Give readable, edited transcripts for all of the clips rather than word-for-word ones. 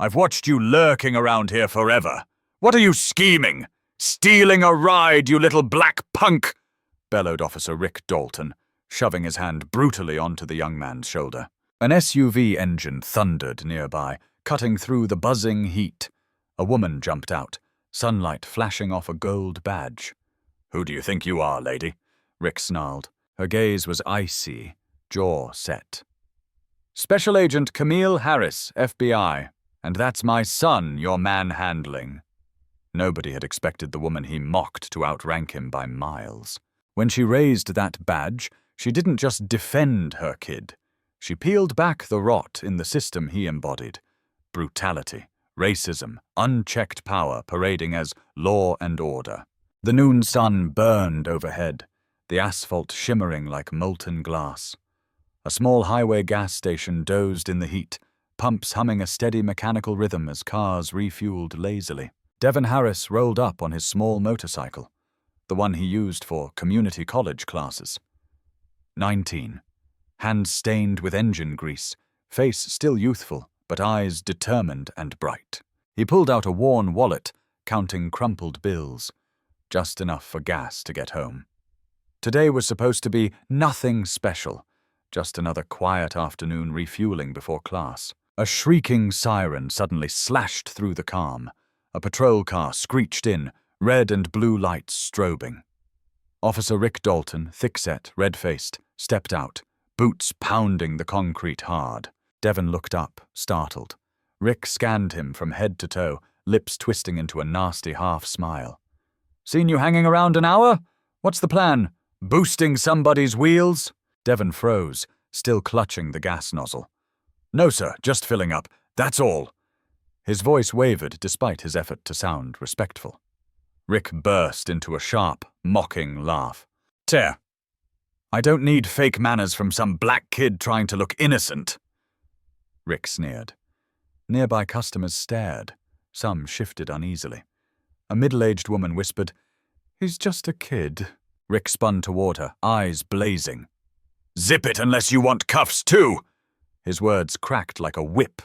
I've watched you lurking around here forever. What are you scheming? Stealing a ride, you little black punk! Bellowed Officer Rick Dalton, shoving his hand brutally onto the young man's shoulder. An SUV engine thundered nearby, cutting through the buzzing heat. A woman jumped out, sunlight flashing off a gold badge. "Who do you think you are, lady?" Rick snarled. Her gaze was icy, jaw set. "Special Agent Camille Harris, FBI. And that's my son you're manhandling." Nobody had expected the woman he mocked to outrank him by miles. When she raised that badge, she didn't just defend her kid. She peeled back the rot in the system he embodied. Brutality, racism, unchecked power parading as law and order. The noon sun burned overhead, the asphalt shimmering like molten glass. A small highway gas station dozed in the heat, pumps humming a steady mechanical rhythm as cars refueled lazily. Devon Harris rolled up on his small motorcycle, the one he used for community college classes. 19. Hands stained with engine grease, face still youthful, but eyes determined and bright. He pulled out a worn wallet, counting crumpled bills, just enough for gas to get home. Today was supposed to be nothing special, just another quiet afternoon refueling before class. A shrieking siren suddenly slashed through the calm. A patrol car screeched in, red and blue lights strobing. Officer Rick Dalton, thick-set, red-faced, stepped out, boots pounding the concrete hard. Devon looked up, startled. Rick scanned him from head to toe, lips twisting into a nasty half-smile. "Seen you hanging around an hour? What's the plan? Boosting somebody's wheels?" Devon froze, still clutching the gas nozzle. "No, sir, just filling up. That's all." His voice wavered despite his effort to sound respectful. Rick burst into a sharp, mocking laugh. "Tear. I don't need fake manners from some black kid trying to look innocent." Rick sneered. Nearby customers stared. Some shifted uneasily. A middle-aged woman whispered, "He's just a kid." Rick spun toward her, eyes blazing. "Zip it unless you want cuffs too!" His words cracked like a whip.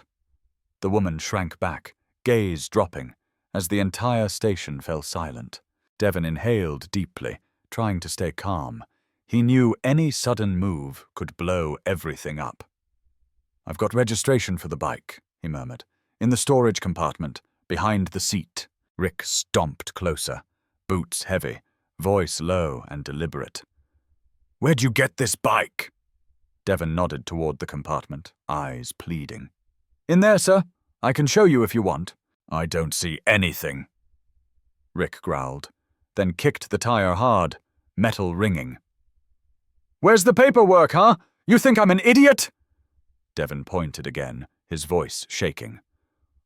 The woman shrank back, gaze dropping, as the entire station fell silent. Devon inhaled deeply, trying to stay calm. He knew any sudden move could blow everything up. "I've got registration for the bike," he murmured. "In the storage compartment, behind the seat." Rick stomped closer, boots heavy, voice low and deliberate. "Where'd you get this bike?" Devon nodded toward the compartment, eyes pleading. "In there, sir. I can show you if you want." "I don't see anything," Rick growled, then kicked the tire hard, metal ringing. "Where's the paperwork, huh? You think I'm an idiot?" Devon pointed again, his voice shaking.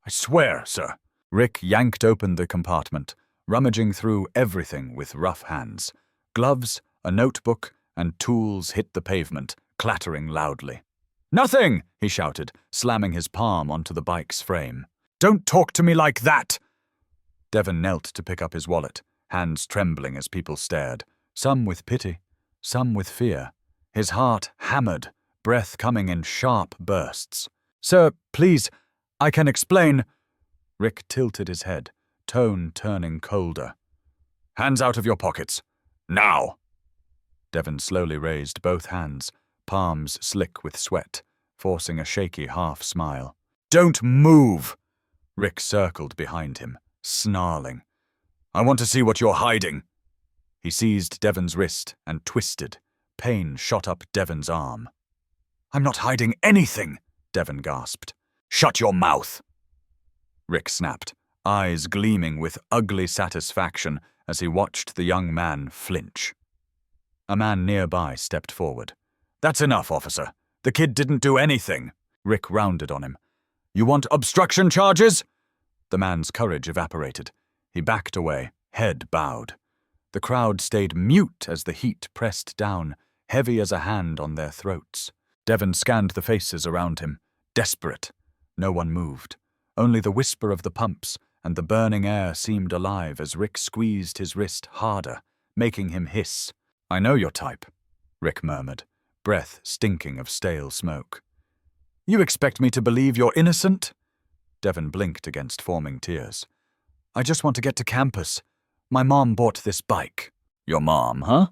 "I swear, sir." Rick yanked open the compartment, rummaging through everything with rough hands. Gloves, a notebook, and tools hit the pavement, clattering loudly. "Nothing!" he shouted, slamming his palm onto the bike's frame. "Don't talk to me like that!" Devon knelt to pick up his wallet, hands trembling as people stared, some with pity, some with fear. His heart hammered, breath coming in sharp bursts. "Sir, please, I can explain." Rick tilted his head, tone turning colder. "Hands out of your pockets. Now!" Devon slowly raised both hands, palms slick with sweat, forcing a shaky half-smile. "Don't move!" Rick circled behind him, snarling. "I want to see what you're hiding." He seized Devon's wrist and twisted. Pain shot up Devon's arm. "I'm not hiding anything," Devon gasped. "Shut your mouth!" Rick snapped, eyes gleaming with ugly satisfaction as he watched the young man flinch. A man nearby stepped forward. "That's enough, officer. The kid didn't do anything." Rick rounded on him. "You want obstruction charges?" The man's courage evaporated. He backed away, head bowed. The crowd stayed mute as the heat pressed down, heavy as a hand on their throats. Devon scanned the faces around him, desperate. No one moved. Only the whisper of the pumps and the burning air seemed alive as Rick squeezed his wrist harder, making him hiss. "I know your type," Rick murmured, breath stinking of stale smoke. "You expect me to believe you're innocent?" Devon blinked against forming tears. I just want to get to campus. My mom bought this bike. Your mom, huh?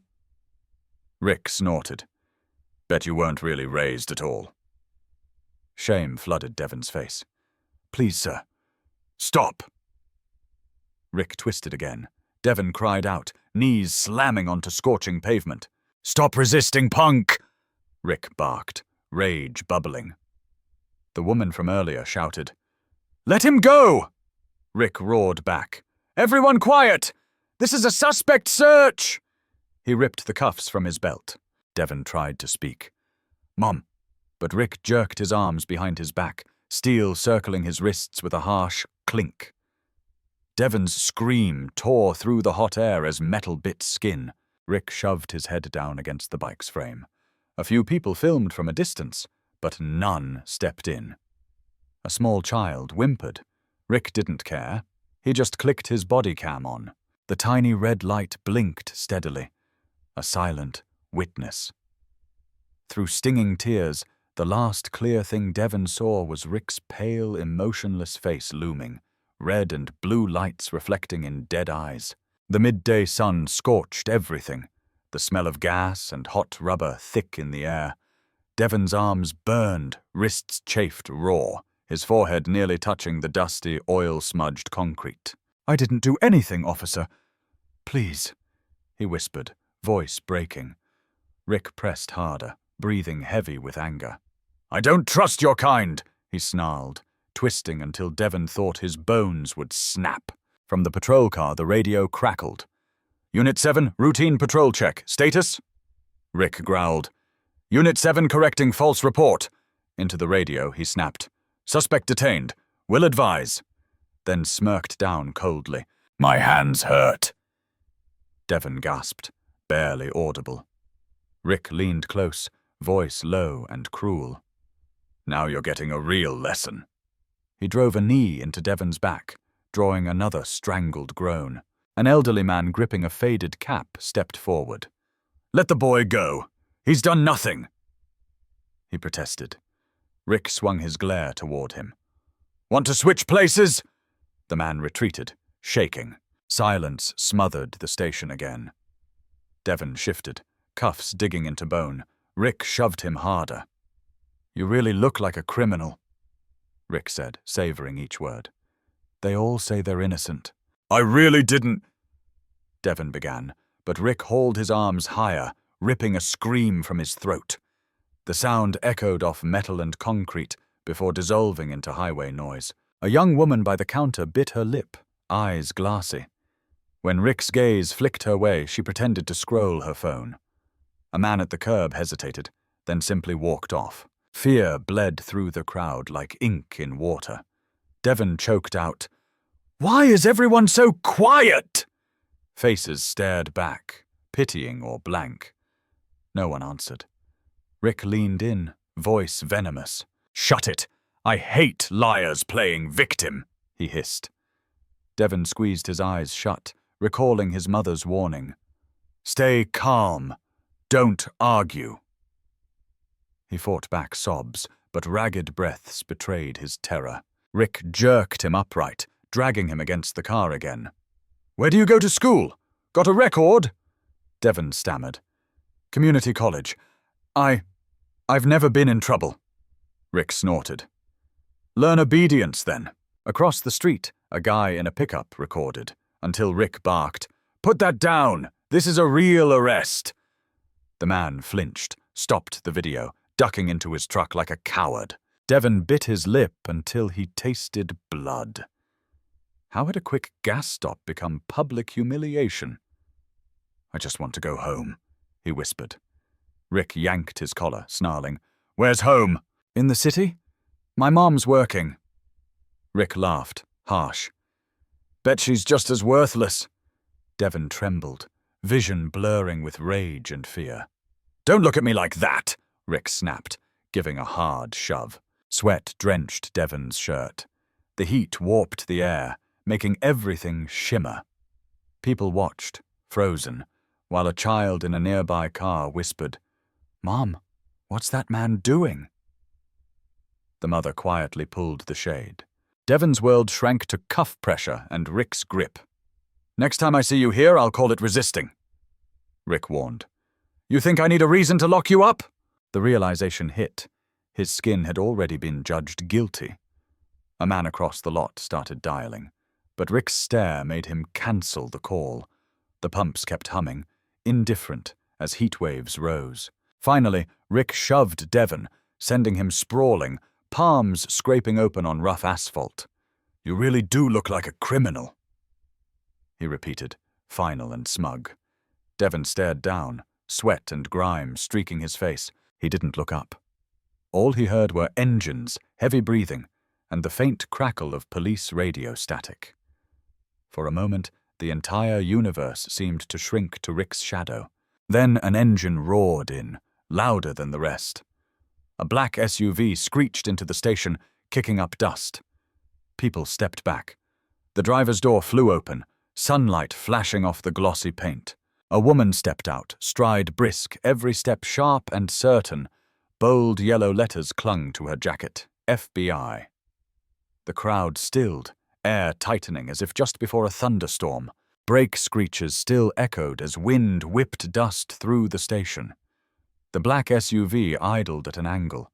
Rick snorted. Bet you weren't really raised at all. Shame flooded Devon's face. Please, sir. Stop! Rick twisted again. Devon cried out, knees slamming onto scorching pavement. Stop resisting, punk! Rick barked, rage bubbling. The woman from earlier shouted, Let him go! Rick roared back. Everyone quiet! This is a suspect search! He ripped the cuffs from his belt. Devon tried to speak. Mom. But Rick jerked his arms behind his back, steel circling his wrists with a harsh clink. Devon's scream tore through the hot air as metal bit skin. Rick shoved his head down against the bike's frame. A few people filmed from a distance, but none stepped in. A small child whimpered. Rick didn't care. He just clicked his body cam on. The tiny red light blinked steadily. A silent witness. Through stinging tears, the last clear thing Devon saw was Rick's pale, emotionless face looming, red and blue lights reflecting in dead eyes. The midday sun scorched everything, the smell of gas and hot rubber thick in the air. Devon's arms burned, wrists chafed raw, his forehead nearly touching the dusty, oil-smudged concrete. I didn't do anything, officer. Please, he whispered, voice breaking. Rick pressed harder, breathing heavy with anger. I don't trust your kind, he snarled, twisting until Devon thought his bones would snap. From the patrol car, the radio crackled. Unit 7, routine patrol check. Status? Rick growled. Unit 7 correcting false report. Into the radio, he snapped. Suspect detained. Will advise. Then smirked down coldly. My hands hurt. Devon gasped, barely audible. Rick leaned close, voice low and cruel. Now you're getting a real lesson. He drove a knee into Devon's back, drawing another strangled groan. An elderly man gripping a faded cap stepped forward. Let the boy go. He's done nothing. He protested. Rick swung his glare toward him. Want to switch places? The man retreated, shaking. Silence smothered the station again. Devon shifted, cuffs digging into bone. Rick shoved him harder. You really look like a criminal, Rick said, savoring each word. They all say they're innocent. I really didn't, Devon began, but Rick hauled his arms higher, ripping a scream from his throat. The sound echoed off metal and concrete before dissolving into highway noise. A young woman by the counter bit her lip, eyes glassy. When Rick's gaze flicked her way, she pretended to scroll her phone. A man at the curb hesitated, then simply walked off. Fear bled through the crowd like ink in water. Devon choked out, Why is everyone so quiet? Faces stared back, pitying or blank. No one answered. Rick leaned in, voice venomous. Shut it! I hate liars playing victim, he hissed. Devon squeezed his eyes shut, recalling his mother's warning. Stay calm. Don't argue. He fought back sobs, but ragged breaths betrayed his terror. Rick jerked him upright, dragging him against the car again. Where do you go to school? Got a record? Devon stammered. Community college. I've never been in trouble. Rick snorted. Learn obedience, then. Across the street, a guy in a pickup recorded, until Rick barked, Put that down! This is a real arrest! The man flinched, stopped the video, ducking into his truck like a coward. Devon bit his lip until he tasted blood. How had a quick gas stop become public humiliation? I just want to go home, he whispered. Rick yanked his collar, snarling. Where's home? In the city? My mom's working. Rick laughed, harsh. Bet she's just as worthless. Devon trembled, vision blurring with rage and fear. Don't look at me like that, Rick snapped, giving a hard shove. Sweat drenched Devon's shirt. The heat warped the air, making everything shimmer. People watched, frozen, while a child in a nearby car whispered, Mom, what's that man doing? The mother quietly pulled the shade. Devon's world shrank to cuff pressure and Rick's grip. "Next time I see you here, I'll call it resisting," Rick warned. "You think I need a reason to lock you up?" The realization hit. His skin had already been judged guilty. A man across the lot started dialing, but Rick's stare made him cancel the call. The pumps kept humming, indifferent as heat waves rose. Finally, Rick shoved Devon, sending him sprawling, palms scraping open on rough asphalt. "You really do look like a criminal," he repeated, final and smug. Devon stared down, sweat and grime streaking his face. He didn't look up. All he heard were engines, heavy breathing, and the faint crackle of police radio static. For a moment, the entire universe seemed to shrink to Rick's shadow. Then an engine roared in, louder than the rest. A black SUV screeched into the station, kicking up dust. People stepped back. The driver's door flew open, sunlight flashing off the glossy paint. A woman stepped out, stride brisk, every step sharp and certain. Bold yellow letters clung to her jacket. FBI. The crowd stilled, air tightening as if just before a thunderstorm. Brake screeches still echoed as wind whipped dust through the station. The black SUV idled at an angle.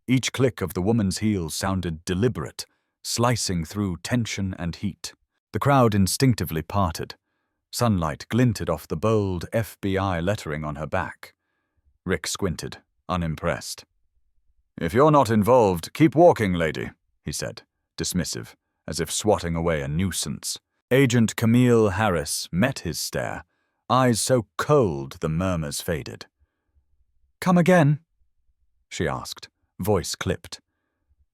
Each click of the woman's heels sounded deliberate, slicing through tension and heat. The crowd instinctively parted. Sunlight glinted off the bold FBI lettering on her back. Rick squinted, unimpressed. "If you're not involved, keep walking, lady," he said, dismissive, as if swatting away a nuisance. Agent Camille Harris met his stare, eyes so cold the murmurs faded. "Come again?" she asked, voice clipped.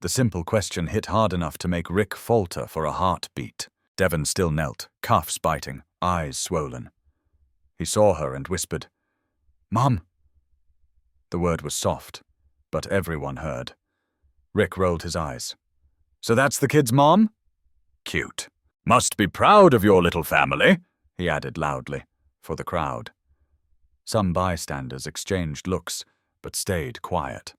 The simple question hit hard enough to make Rick falter for a heartbeat. Devon still knelt, cuffs biting, eyes swollen. He saw her and whispered, "Mom." The word was soft, but everyone heard. Rick rolled his eyes. "So that's the kid's mom?" "Cute. Must be proud of your little family," he added loudly, for the crowd. Some bystanders exchanged looks, but stayed quiet.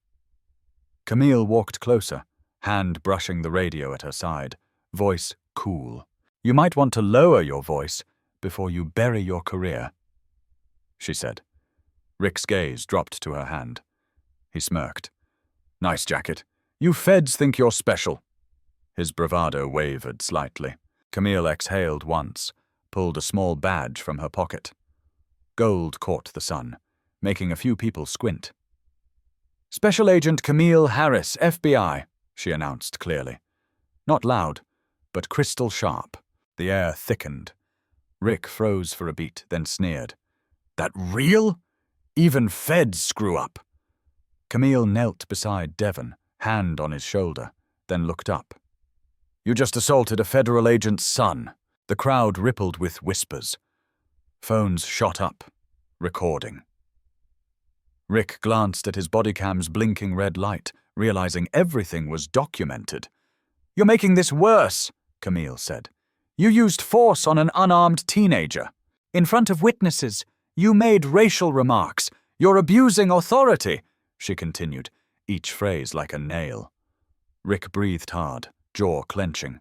Camille walked closer, hand brushing the radio at her side, voice cool. "You might want to lower your voice before you bury your career," she said. Rick's gaze dropped to her hand. He smirked. "Nice jacket. You feds think you're special." His bravado wavered slightly. Camille exhaled once, pulled a small badge from her pocket. Gold caught the sun, making a few people squint. "Special Agent Camille Harris, FBI," she announced clearly. Not loud, but crystal sharp. The air thickened. Rick froze for a beat, then sneered. "That real? Even feds screw up." Camille knelt beside Devon, hand on his shoulder, then looked up. "You just assaulted a federal agent's son." The crowd rippled with whispers. Phones shot up, recording. Rick glanced at his bodycam's blinking red light, realizing everything was documented. "You're making this worse," Camille said. "You used force on an unarmed teenager. In front of witnesses, you made racial remarks. You're abusing authority," she continued, each phrase like a nail. Rick breathed hard, jaw clenching.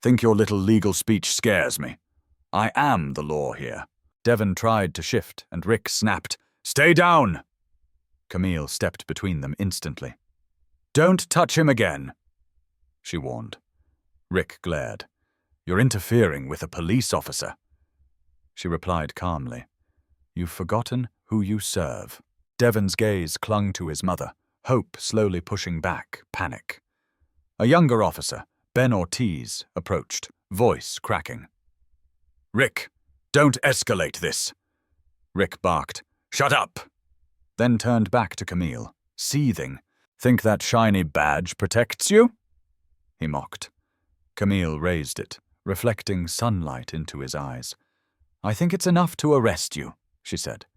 "Think your little legal speech scares me? I am the law here." Devon tried to shift, and Rick snapped, "Stay down!" Camille stepped between them instantly. "Don't touch him again," she warned. Rick glared. "You're interfering with a police officer." She replied calmly, "You've forgotten who you serve." Devon's gaze clung to his mother, hope slowly pushing back, panic. A younger officer, Ben Ortiz, approached, voice cracking. "Rick, don't escalate this." Rick barked, "Shut up!" Then turned back to Camille, seething. "Think that shiny badge protects you?" he mocked. Camille raised it, reflecting sunlight into his eyes. "I think it's enough to arrest you," she said.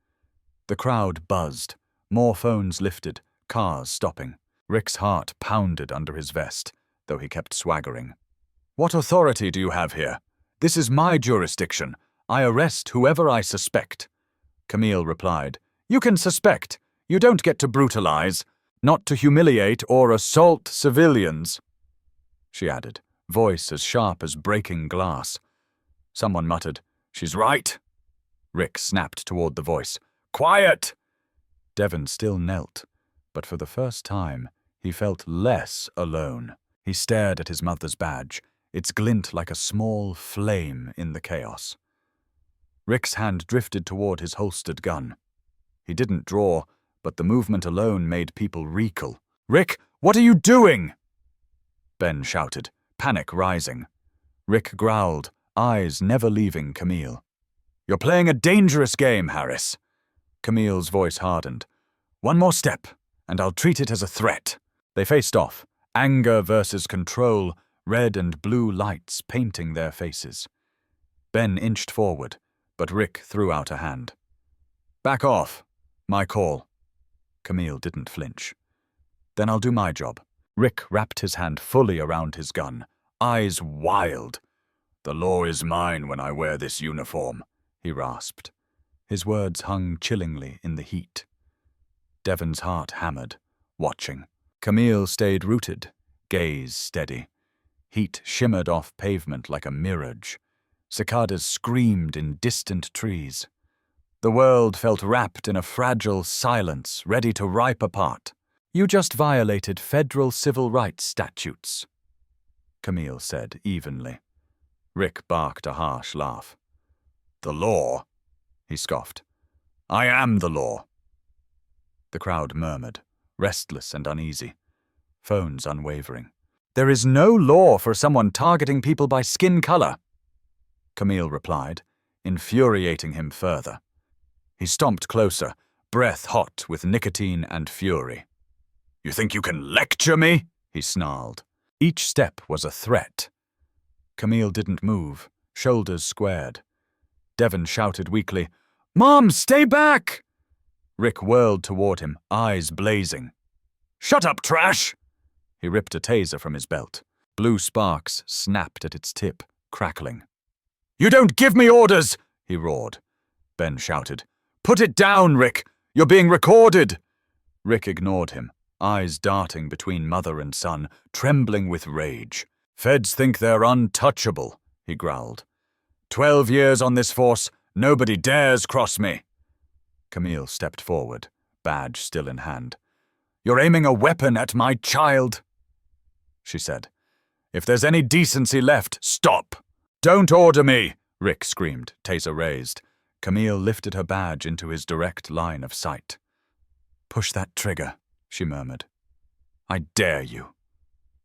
The crowd buzzed, more phones lifted, cars stopping. Rick's heart pounded under his vest, though he kept swaggering. "What authority do you have here? This is my jurisdiction. I arrest whoever I suspect." Camille replied, "You can suspect. You don't get to brutalize, not to humiliate or assault civilians," she added, voice as sharp as breaking glass. Someone muttered, "She's right." Rick snapped toward the voice. "Quiet!" Devon still knelt, but for the first time, he felt less alone. He stared at his mother's badge, its glint like a small flame in the chaos. Rick's hand drifted toward his holstered gun. He didn't draw, but the movement alone made people recoil. "Rick, what are you doing?" Ben shouted, panic rising. Rick growled, eyes never leaving Camille. "You're playing a dangerous game, Harris." Camille's voice hardened. "One more step, and I'll treat it as a threat." They faced off, anger versus control, red and blue lights painting their faces. Ben inched forward, but Rick threw out a hand. "Back off. My call." Camille didn't flinch. "Then I'll do my job." Rick wrapped his hand fully around his gun, eyes wild. "The law is mine when I wear this uniform," he rasped. His words hung chillingly in the heat. Devon's heart hammered, watching. Camille stayed rooted, gaze steady. Heat shimmered off pavement like a mirage. Cicadas screamed in distant trees. The world felt wrapped in a fragile silence, ready to rip apart. "You just violated federal civil rights statutes," Camille said evenly. Rick barked a harsh laugh. "The law?" he scoffed. "I am the law." The crowd murmured, restless and uneasy. Phones unwavering. "There is no law for someone targeting people by skin color," Camille replied, infuriating him further. He stomped closer, breath hot with nicotine and fury. "You think you can lecture me?" he snarled. Each step was a threat. Camille didn't move, shoulders squared. Devon shouted weakly, "Mom, stay back!" Rick whirled toward him, eyes blazing. "Shut up, trash!" He ripped a taser from his belt. Blue sparks snapped at its tip, crackling. "You don't give me orders!" he roared. Ben shouted, "Put it down, Rick! You're being recorded!" Rick ignored him, eyes darting between mother and son, trembling with rage. "Feds think they're untouchable," he growled. 12 years on this force, nobody dares cross me." Camille stepped forward, badge still in hand. "You're aiming a weapon at my child," she said. "If there's any decency left, stop." "Don't order me," Rick screamed, taser raised. Camille lifted her badge into his direct line of sight. "Push that trigger," she murmured. "I dare you."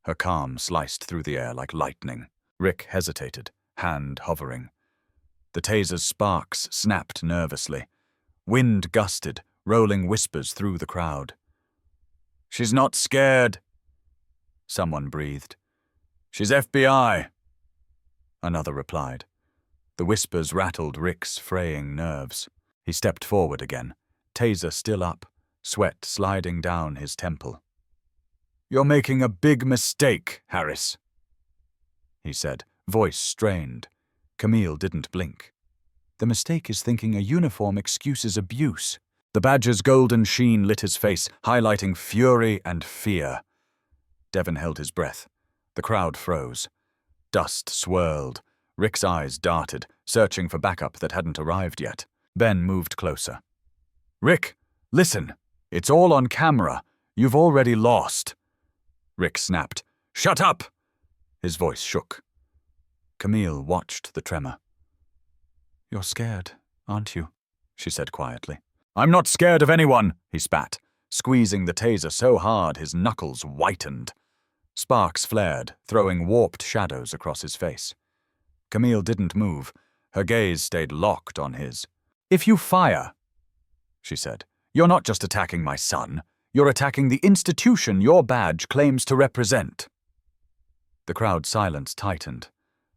Her calm sliced through the air like lightning. Rick hesitated, hand hovering. The taser's sparks snapped nervously. Wind gusted, rolling whispers through the crowd. "She's not scared," someone breathed. "She's FBI," another replied. The whispers rattled Rick's fraying nerves. He stepped forward again, taser still up, sweat sliding down his temple. "You're making a big mistake, Harris," he said, voice strained. Camille didn't blink. "The mistake is thinking a uniform excuses abuse." The badge's golden sheen lit his face, highlighting fury and fear. Devon held his breath. The crowd froze. Dust swirled. Rick's eyes darted, searching for backup that hadn't arrived yet. Ben moved closer. "Rick, listen. It's all on camera. You've already lost." Rick snapped. "Shut up!" His voice shook. Camille watched the tremor. "You're scared, aren't you?" she said quietly. "I'm not scared of anyone," he spat, squeezing the taser so hard his knuckles whitened. Sparks flared, throwing warped shadows across his face. Camille didn't move. Her gaze stayed locked on his. "If you fire," she said, "you're not just attacking my son. You're attacking the institution your badge claims to represent." The crowd's silence tightened.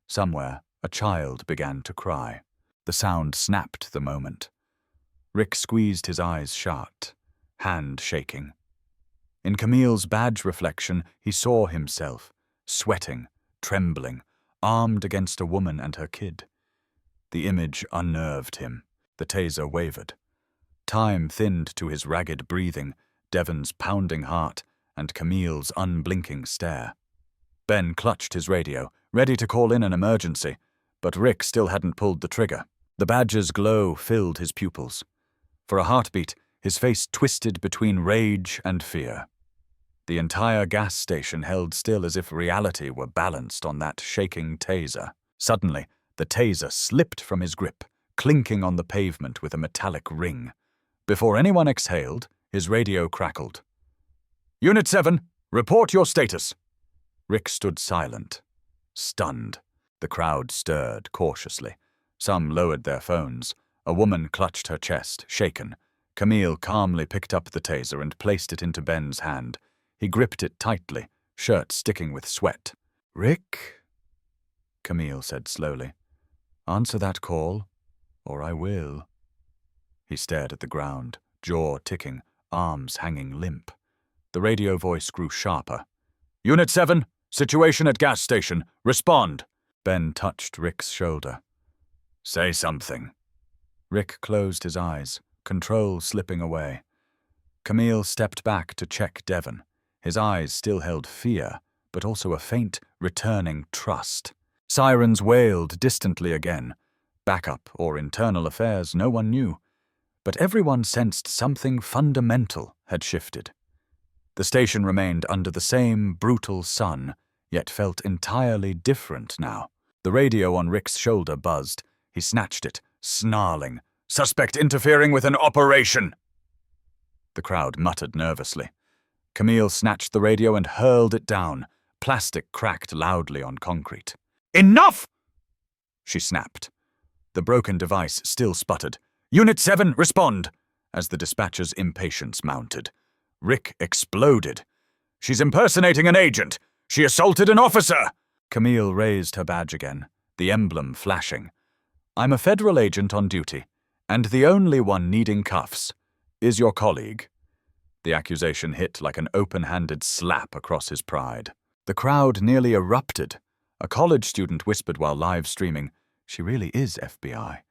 Somewhere, a child began to cry. The sound snapped the moment. Rick squeezed his eyes shut, hand shaking. In Camille's badge reflection, he saw himself, sweating, trembling, armed against a woman and her kid. The image unnerved him. The taser wavered. Time thinned to his ragged breathing, Devon's pounding heart, and Camille's unblinking stare. Ben clutched his radio, ready to call in an emergency, but Rick still hadn't pulled the trigger. The badge's glow filled his pupils. For a heartbeat, his face twisted between rage and fear. The entire gas station held still as if reality were balanced on that shaking taser. Suddenly, the taser slipped from his grip, clinking on the pavement with a metallic ring. Before anyone exhaled, his radio crackled. "Unit 7, report your status." Rick stood silent, stunned. The crowd stirred cautiously. Some lowered their phones. A woman clutched her chest, shaken. Camille calmly picked up the taser and placed it into Ben's hand. He gripped it tightly, shirt sticking with sweat. "Rick," Camille said slowly, "answer that call, or I will." He stared at the ground, jaw ticking, arms hanging limp. The radio voice grew sharper. "Unit 7, situation at gas station. Respond." Ben touched Rick's shoulder. "Say something." Rick closed his eyes, control slipping away. Camille stepped back to check Devon. His eyes still held fear, but also a faint, returning trust. Sirens wailed distantly again. Backup or internal affairs, no one knew. But everyone sensed something fundamental had shifted. The station remained under the same brutal sun, yet felt entirely different now. The radio on Rick's shoulder buzzed. He snatched it, snarling, "Suspect interfering with an operation!" The crowd muttered nervously. Camille snatched the radio and hurled it down. Plastic cracked loudly on concrete. "Enough!" she snapped. The broken device still sputtered. "Unit 7, respond!" as the dispatcher's impatience mounted. Rick exploded. "She's impersonating an agent! She assaulted an officer!" Camille raised her badge again, the emblem flashing. "I'm a federal agent on duty, and the only one needing cuffs is your colleague." The accusation hit like an open-handed slap across his pride. The crowd nearly erupted. A college student whispered while live streaming, "She really is FBI.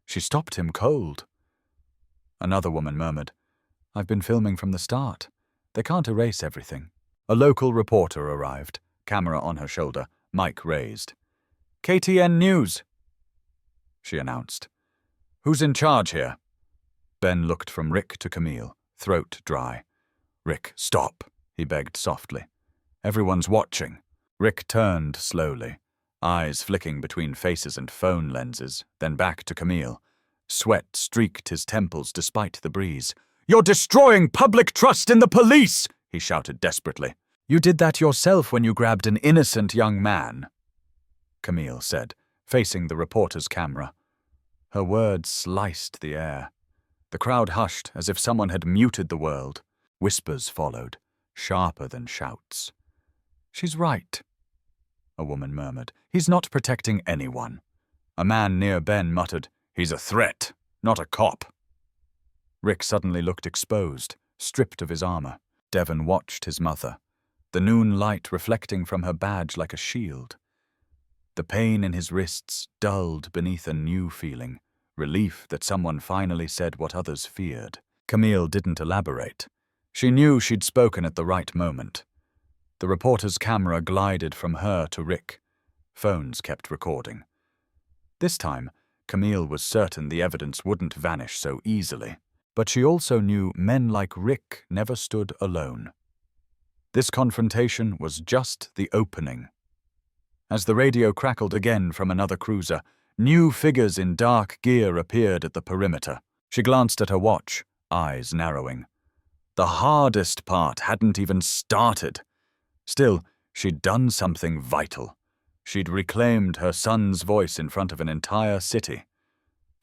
She stopped him cold." Another woman murmured, "I've been filming from the start. They can't erase everything." A local reporter arrived, camera on her shoulder, mic raised. "KTN News," she announced. "Who's in charge here?" Ben looked from Rick to Camille, throat dry. "Rick, stop," he begged softly. "Everyone's watching." Rick turned slowly, eyes flicking between faces and phone lenses, then back to Camille. Sweat streaked his temples despite the breeze. "You're destroying public trust in the police!" he shouted desperately. "You did that yourself when you grabbed an innocent young man," Camille said, facing the reporter's camera. Her words sliced the air. The crowd hushed as if someone had muted the world. Whispers followed, sharper than shouts. "She's right," a woman murmured. "He's not protecting anyone." A man near Ben muttered, "He's a threat, not a cop." Rick suddenly looked exposed, stripped of his armor. Devon watched his mother, the noon light reflecting from her badge like a shield. The pain in his wrists dulled beneath a new feeling, relief that someone finally said what others feared. Camille didn't elaborate. She knew she'd spoken at the right moment. The reporter's camera glided from her to Rick. Phones kept recording. This time, Camille was certain the evidence wouldn't vanish so easily. But she also knew men like Rick never stood alone. This confrontation was just the opening. As the radio crackled again from another cruiser, new figures in dark gear appeared at the perimeter. She glanced at her watch, eyes narrowing. The hardest part hadn't even started. Still, she'd done something vital. She'd reclaimed her son's voice in front of an entire city.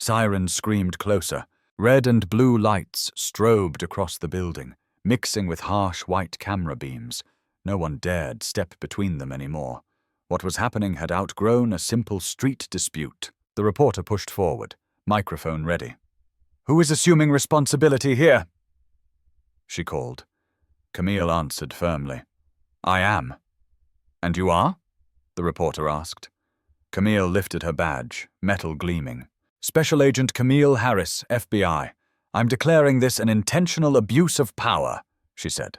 Sirens screamed closer. Red and blue lights strobed across the building, mixing with harsh white camera beams. No one dared step between them anymore. What was happening had outgrown a simple street dispute. The reporter pushed forward, microphone ready. "Who is assuming responsibility here?" she called. Camille answered firmly. "I am." "And you are?" the reporter asked. Camille lifted her badge, metal gleaming. "Special Agent Camille Harris, FBI. I'm declaring this an intentional abuse of power," she said.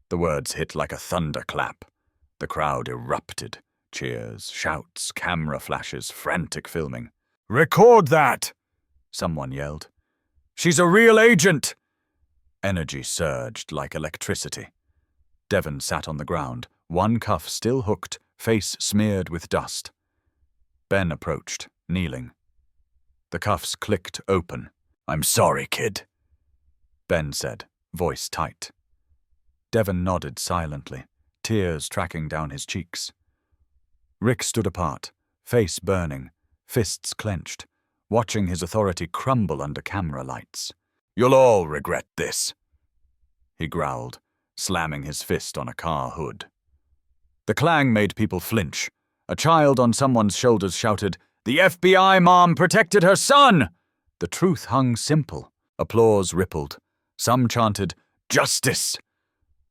The words hit like a thunderclap. The crowd erupted, Cheers, shouts, camera flashes, frantic filming. "Record that!" someone yelled. "She's a real agent!" Energy surged like electricity. Devon sat on the ground, one cuff still hooked, face smeared with dust. Ben approached, kneeling. The cuffs clicked open. "I'm sorry, kid," Ben said, voice tight. Devon nodded silently, tears tracking down his cheeks. Rick stood apart, face burning, fists clenched, watching his authority crumble under camera lights. "You'll all regret this," he growled, slamming his fist on a car hood. The clang made people flinch. A child on someone's shoulders shouted, "The FBI mom protected her son!" The truth hung simple. Applause rippled. Some chanted, "Justice!"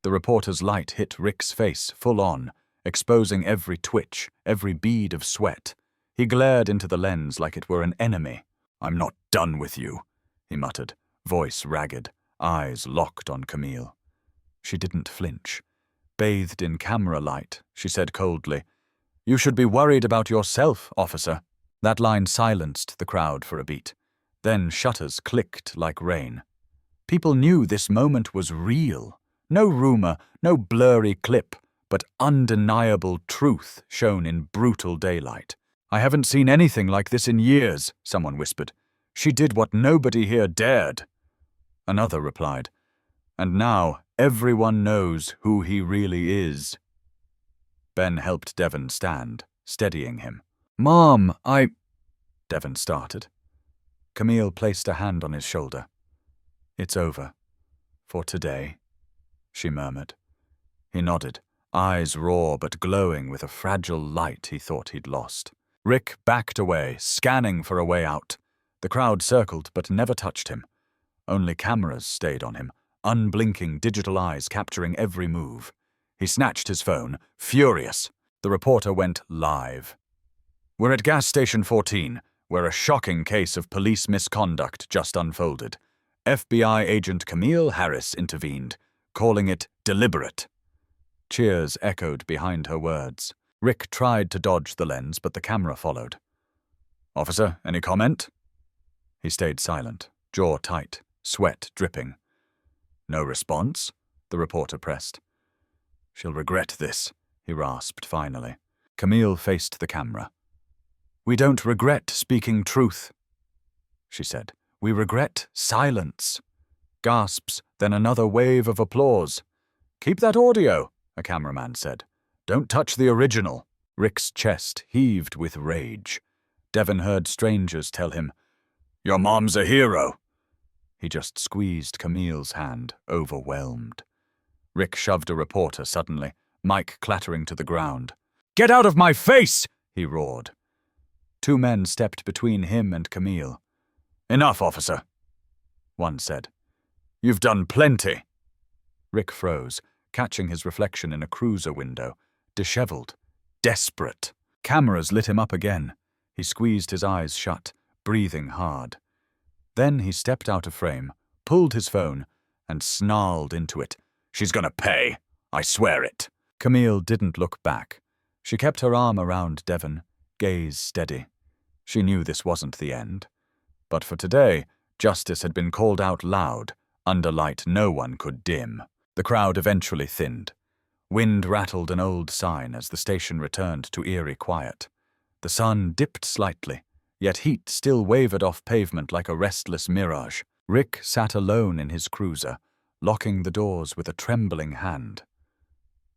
The reporter's light hit Rick's face full on, exposing every twitch, every bead of sweat. He glared into the lens like it were an enemy. "I'm not done with you," he muttered, voice ragged, eyes locked on Camille. She didn't flinch. Bathed in camera light, she said coldly, "You should be worried about yourself, officer." That line silenced the crowd for a beat. Then shutters clicked like rain. People knew this moment was real. No rumor, no blurry clip, but undeniable truth shown in brutal daylight. "I haven't seen anything like this in years," someone whispered. "She did what nobody here dared." Another replied, "And now everyone knows who he really is." Ben helped Devon stand, steadying him. "Mom, Devon started. Camille placed a hand on his shoulder. "It's over. For today," she murmured. He nodded, eyes raw but glowing with a fragile light he thought he'd lost. Rick backed away, scanning for a way out. The crowd circled but never touched him. Only cameras stayed on him, unblinking digital eyes capturing every move. He snatched his phone, furious. The reporter went live. "We're at gas station 14, where a shocking case of police misconduct just unfolded. FBI agent Camille Harris intervened, calling it deliberate." Cheers echoed behind her words. Rick tried to dodge the lens, but the camera followed. "Officer, any comment?" He stayed silent, jaw tight, sweat dripping. "No response?" the reporter pressed. "She'll regret this," he rasped finally. Camille faced the camera. "We don't regret speaking truth," she said. "We regret silence." Gasps, then another wave of applause. "Keep that audio," a cameraman said. "Don't touch the original." Rick's chest heaved with rage. Devon heard strangers tell him, "Your mom's a hero." He just squeezed Camille's hand, overwhelmed. Rick shoved a reporter suddenly, mic clattering to the ground. "Get out of my face!" he roared. Two men stepped between him and Camille. "Enough, officer," one said. "You've done plenty." Rick froze, catching his reflection in a cruiser window, disheveled, desperate. Cameras lit him up again. He squeezed his eyes shut, breathing hard. Then he stepped out of frame, pulled his phone, and snarled into it. "She's gonna pay. I swear it." Camille didn't look back. She kept her arm around Devon, gaze steady. She knew this wasn't the end. But for today, justice had been called out loud, under light no one could dim. The crowd eventually thinned. Wind rattled an old sign as the station returned to eerie quiet. The sun dipped slightly, yet heat still wavered off pavement like a restless mirage. Rick sat alone in his cruiser, locking the doors with a trembling hand.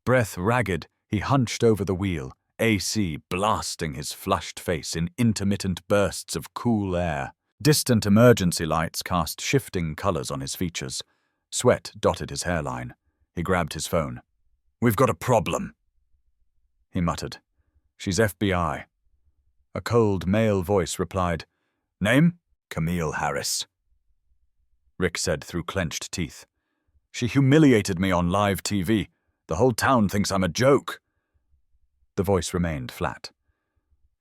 Breath ragged, he hunched over the wheel, AC blasting his flushed face in intermittent bursts of cool air. Distant emergency lights cast shifting colors on his features. Sweat dotted his hairline. He grabbed his phone. "We've got a problem," he muttered. "She's FBI." A cold male voice replied, "Name? Camille Harris." Rick said through clenched teeth. "She humiliated me on live TV. The whole town thinks I'm a joke." The voice remained flat.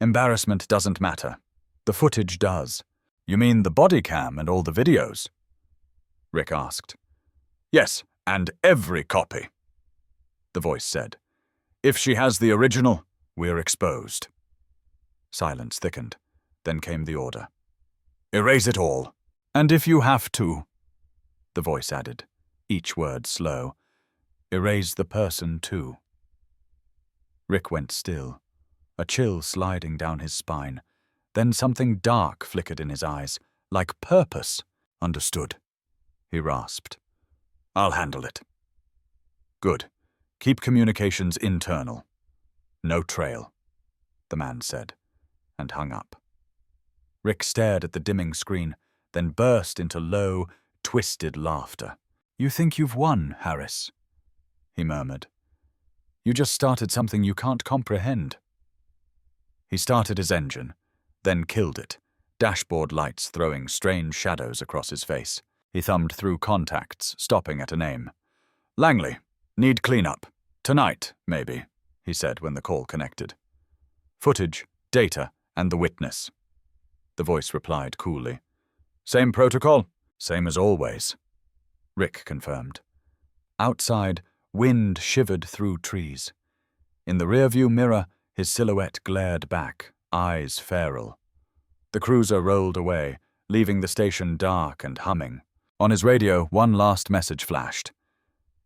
"Embarrassment doesn't matter. The footage does." "You mean the body cam and all the videos?" Rick asked. "Yes, and every copy," the voice said. "If she has the original, We're exposed. Silence thickened. Then came the order. Erase it all. And if you have to, the voice added, each word slow, erase the person too. Rick went still, a chill sliding down his spine. Then something dark flickered in his eyes, like purpose. Understood, he rasped. I'll handle it. Good. Keep communications internal. No trail, the man said, and hung up. Rick stared at the dimming screen, then burst into low, twisted laughter. You think you've won, Harris, he murmured. You just started something you can't comprehend. He started his engine, then killed it, dashboard lights throwing strange shadows across his face. He thumbed through contacts, stopping at a name. Langley, need cleanup. Tonight, maybe, he said when the call connected. Footage, data, and the witness. The voice replied coolly. Same protocol? Same as always, Rick confirmed. Outside, wind shivered through trees. In the rearview mirror, his silhouette glared back, eyes feral. The cruiser rolled away, leaving the station dark and humming. On his radio, one last message flashed.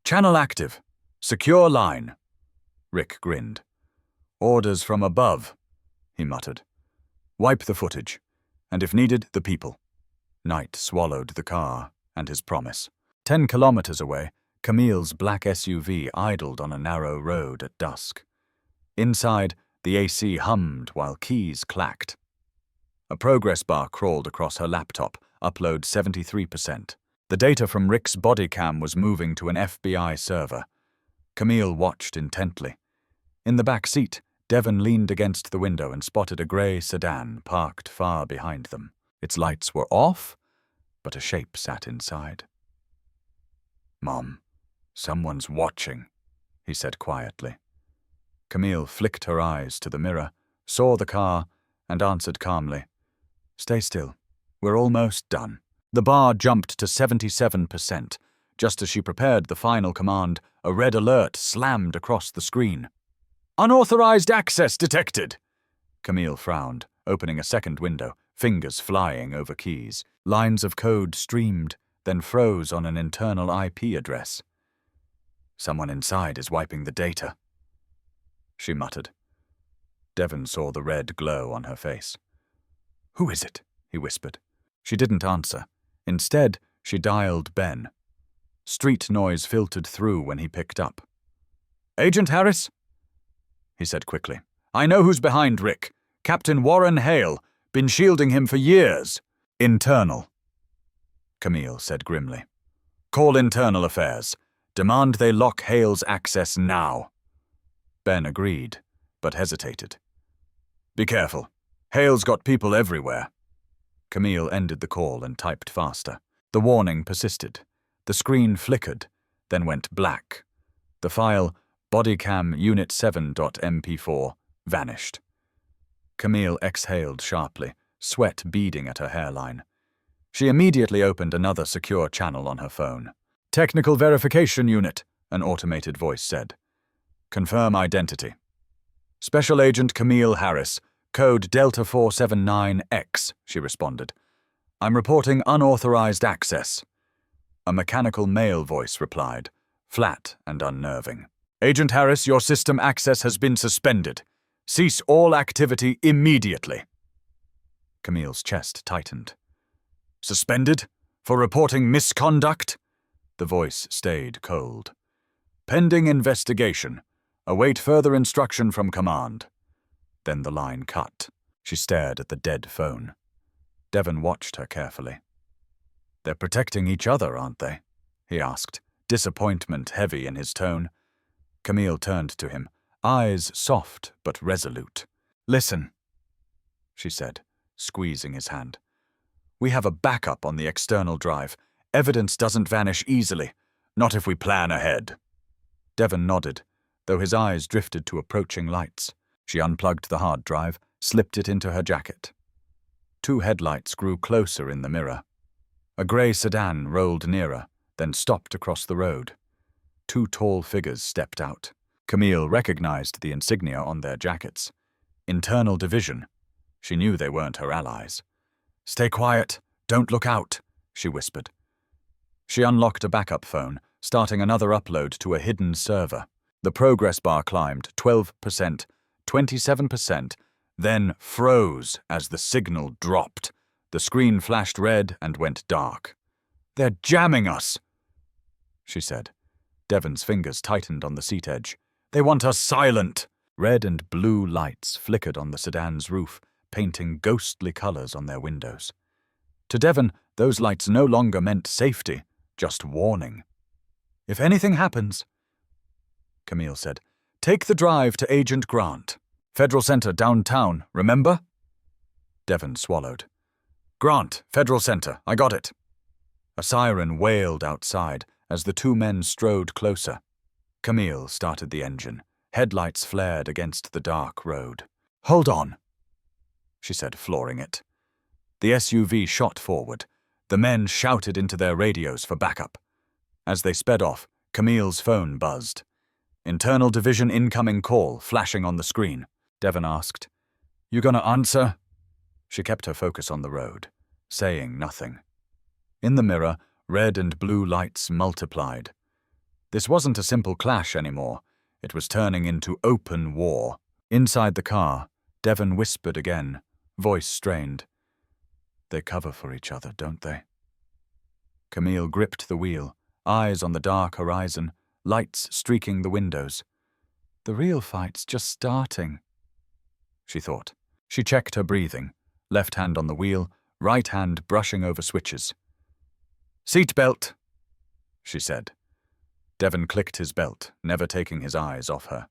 Channel active. Secure line. Rick grinned. Orders from above, he muttered. Wipe the footage, and if needed, the people. Night swallowed the car and his promise. 10 kilometers away, Camille's black SUV idled on a narrow road at dusk. Inside, the AC hummed while keys clacked. A progress bar crawled across her laptop, upload 73%. The data from Rick's bodycam was moving to an FBI server. Camille watched intently. In the back seat, Devon leaned against the window and spotted a grey sedan parked far behind them. Its lights were off, but a shape sat inside. Mom, someone's watching, he said quietly. Camille flicked her eyes to the mirror, saw the car, and answered calmly. Stay still. We're almost done. The bar jumped to 77%. Just as she prepared the final command, a red alert slammed across the screen. Unauthorized access detected! Camille frowned, opening a second window, fingers flying over keys. Lines of code streamed, then froze on an internal IP address. Someone inside is wiping the data, she muttered. Devon saw the red glow on her face. Who is it? He whispered. She didn't answer. Instead, she dialed Ben. Street noise filtered through when he picked up. Agent Harris? He said quickly. I know who's behind Rick. Captain Warren Hale. Been shielding him for years. Internal, Camille said grimly. Call internal affairs. Demand they lock Hale's access now. Ben agreed, but hesitated. Be careful. Hale's got people everywhere. Camille ended the call and typed faster. The warning persisted. The screen flickered, then went black. The file, bodycam unit7.mp4, vanished. Camille exhaled sharply, sweat beading at her hairline. She immediately opened another secure channel on her phone. Technical verification unit, an automated voice said. Confirm identity. Special Agent Camille Harris, code Delta 479X, she responded. I'm reporting unauthorized access. A mechanical male voice replied, flat and unnerving. Agent Harris, your system access has been suspended. Cease all activity immediately. Camille's chest tightened. Suspended? For reporting misconduct? The voice stayed cold. Pending investigation. Await further instruction from command. Then the line cut. She stared at the dead phone. Devon watched her carefully. They're protecting each other, aren't they? He asked, disappointment heavy in his tone. Camille turned to him, eyes soft but resolute. Listen, she said, squeezing his hand. We have a backup on the external drive. Evidence doesn't vanish easily, not if we plan ahead. Devon nodded, though his eyes drifted to approaching lights. She unplugged the hard drive, slipped it into her jacket. 2 headlights grew closer in the mirror. A grey sedan rolled nearer, then stopped across the road. 2 tall figures stepped out. Camille recognized the insignia on their jackets. Internal Division. She knew they weren't her allies. "Stay quiet. Don't look out," she whispered. She unlocked a backup phone, starting another upload to a hidden server. The progress bar climbed 12%, 27%, then froze as the signal dropped. The screen flashed red and went dark. "They're jamming us," she said. Devon's fingers tightened on the seat edge. "They want us silent." Red and blue lights flickered on the sedan's roof, painting ghostly colors on their windows. To Devon, those lights no longer meant safety, just warning. "If anything happens," Camille said, "take the drive to Agent Grant. Federal Center downtown, remember?" Devon swallowed. "Grant, Federal Center, I got it." A siren wailed outside as the two men strode closer. Camille started the engine. Headlights flared against the dark road. "Hold on," she said, flooring it. The SUV shot forward. The men shouted into their radios for backup. As they sped off, Camille's phone buzzed. "Internal Division incoming call," flashing on the screen. Devon asked, "You gonna answer?" She kept her focus on the road, saying nothing. In the mirror, red and blue lights multiplied. This wasn't a simple clash anymore. It was turning into open war. Inside the car, Devon whispered again, voice strained. "They cover for each other, don't they?" Camille gripped the wheel, eyes on the dark horizon, lights streaking the windows. "The real fight's just starting," she thought. She checked her breathing, left hand on the wheel, right hand brushing over switches. "Seat belt," she said. Devon clicked his belt, never taking his eyes off her.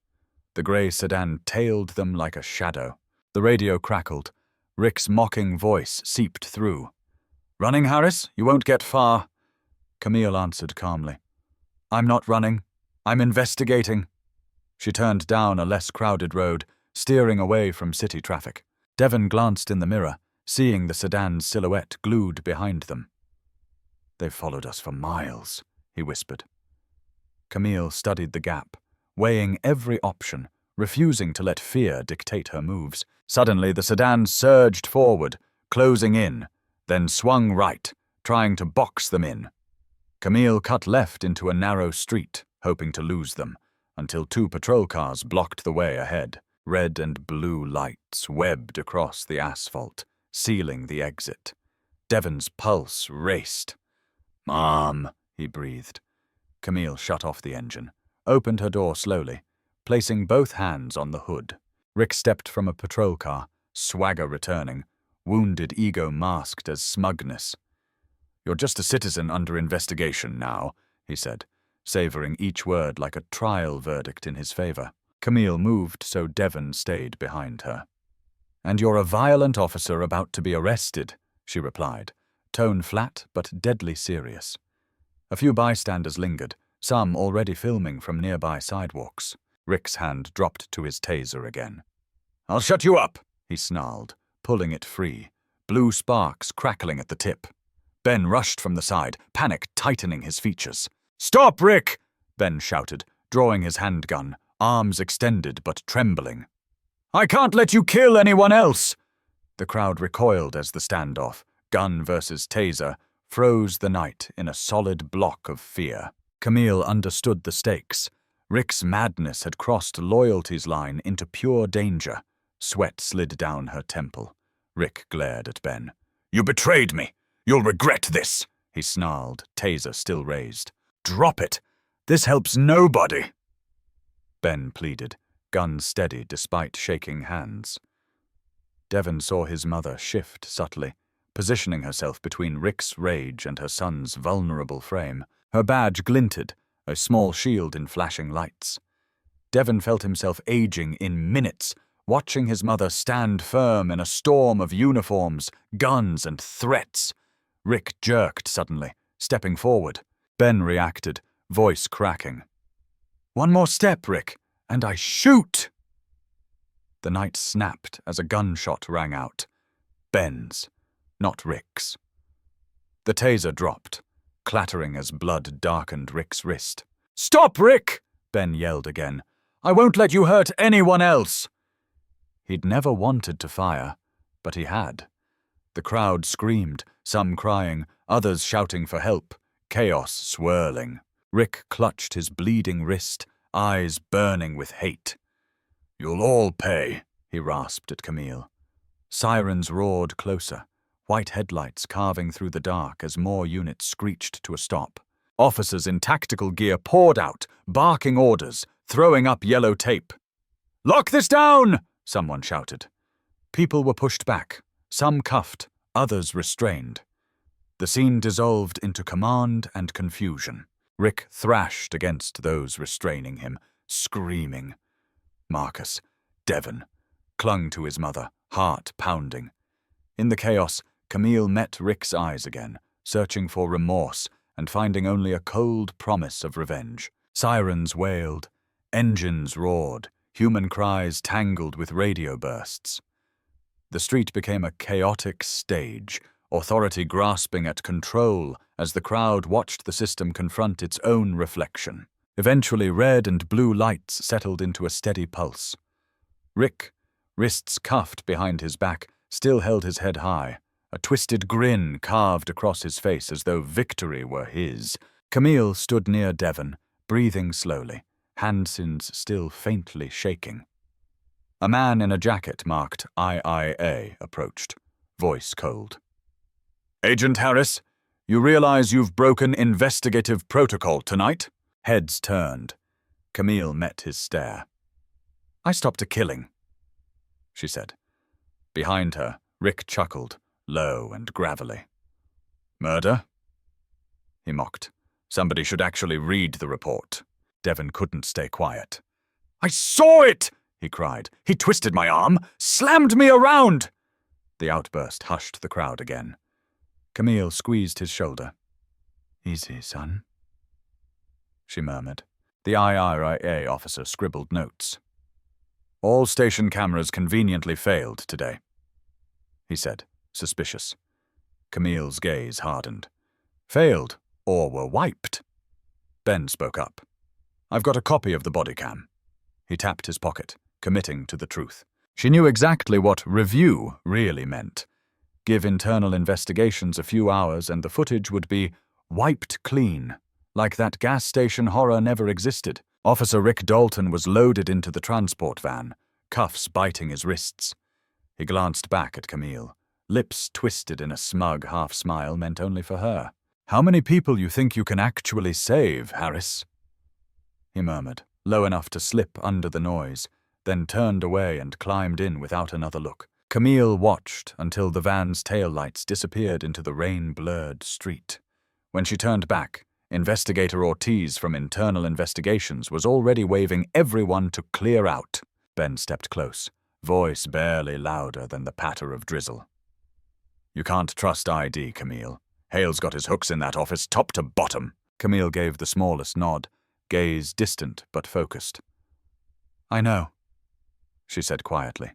The grey sedan tailed them like a shadow. The radio crackled. Rick's mocking voice seeped through. "Running, Harris? You won't get far." Camille answered calmly. "I'm not running. I'm investigating." She turned down a less crowded road, steering away from city traffic. Devon glanced in the mirror, seeing the sedan's silhouette glued behind them. "They've followed us for miles," he whispered. Camille studied the gap, weighing every option, refusing to let fear dictate her moves. Suddenly, the sedan surged forward, closing in, then swung right, trying to box them in. Camille cut left into a narrow street, hoping to lose them, until two patrol cars blocked the way ahead. Red and blue lights webbed across the asphalt, sealing the exit. Devon's pulse raced. "Mom," he breathed. Camille shut off the engine, opened her door slowly, placing both hands on the hood. Rick stepped from a patrol car, swagger returning, wounded ego masked as smugness. "You're just a citizen under investigation now," he said, savoring each word like a trial verdict in his favor. Camille moved so Devon stayed behind her. "And you're a violent officer about to be arrested," she replied, tone flat but deadly serious. A few bystanders lingered, some already filming from nearby sidewalks. Rick's hand dropped to his taser again. "I'll shut you up," he snarled, pulling it free, blue sparks crackling at the tip. Ben rushed from the side, panic tightening his features. "Stop, Rick!" Ben shouted, drawing his handgun, arms extended but trembling. "I can't let you kill anyone else!" The crowd recoiled as the standoff, gun versus taser, froze the night in a solid block of fear. Camille understood the stakes. Rick's madness had crossed loyalty's line into pure danger. Sweat slid down her temple. Rick glared at Ben. "You betrayed me! You'll regret this!" he snarled, taser still raised. "Drop it! This helps nobody!" Ben pleaded, gun steady despite shaking hands. Devon saw his mother shift subtly, positioning herself between Rick's rage and her son's vulnerable frame. Her badge glinted, a small shield in flashing lights. Devon felt himself aging in minutes, watching his mother stand firm in a storm of uniforms, guns, and threats. Rick jerked suddenly, stepping forward. Ben reacted, voice cracking. "One more step, Rick, and I shoot!" The night snapped as a gunshot rang out. Ben's, not Rick's. The taser dropped, clattering as blood darkened Rick's wrist. "Stop, Rick!" Ben yelled again. I won't let you hurt anyone else." He'd never wanted to fire, but he had. The crowd screamed, some crying, others shouting for help, chaos swirling. Rick clutched his bleeding wrist, eyes burning with hate. "You'll all pay," he rasped at Camille. Sirens roared closer, white headlights carving through the dark as more units screeched to a stop. Officers in tactical gear poured out, barking orders, throwing up yellow tape. "Lock this down!" someone shouted. People were pushed back, some cuffed, others restrained. The scene dissolved into command and confusion. Rick thrashed against those restraining him, screaming. Marcus, Devon, clung to his mother, heart pounding. In the chaos, Camille met Rick's eyes again, searching for remorse and finding only a cold promise of revenge. Sirens wailed, engines roared, human cries tangled with radio bursts. The street became a chaotic stage, authority grasping at control as the crowd watched the system confront its own reflection. Eventually, red and blue lights settled into a steady pulse. Rick, wrists cuffed behind his back, still held his head high, a twisted grin carved across his face as though victory were his. Camille stood near Devon, breathing slowly, hands still faintly shaking. A man in a jacket marked IIA approached, voice cold. "Agent Harris, you realize you've broken investigative protocol tonight?" Heads turned. Camille met his stare. "I stopped a killing," she said. Behind her, Rick chuckled, low and gravelly. "Murder?" he mocked. "Somebody should actually read the report." Devon couldn't stay quiet. "I saw it!" he cried. "He twisted my arm, slammed me around!" The outburst hushed the crowd again. Camille squeezed his shoulder. "Easy, son," she murmured. The IRIA officer scribbled notes. "All station cameras conveniently failed today," he said, suspicious. Camille's gaze hardened. "Failed, or were wiped?" Ben spoke up. "I've got a copy of the bodycam." He tapped his pocket, committing to the truth. She knew exactly what review really meant. Give internal investigations a few hours and the footage would be wiped clean, like that gas station horror never existed. Officer Rick Dalton was loaded into the transport van, cuffs biting his wrists. He glanced back at Camille, lips twisted in a smug half-smile meant only for her. "How many people you think you can actually save, Harris?" he murmured, low enough to slip under the noise, then turned away and climbed in without another look. Camille watched until the van's taillights disappeared into the rain-blurred street. When she turned back, Investigator Ortiz from Internal Investigations was already waving everyone to clear out. Ben stepped close, voice barely louder than the patter of drizzle. "You can't trust ID, Camille. Hale's got his hooks in that office top to bottom." Camille gave the smallest nod, gaze distant but focused. "I know," she said quietly.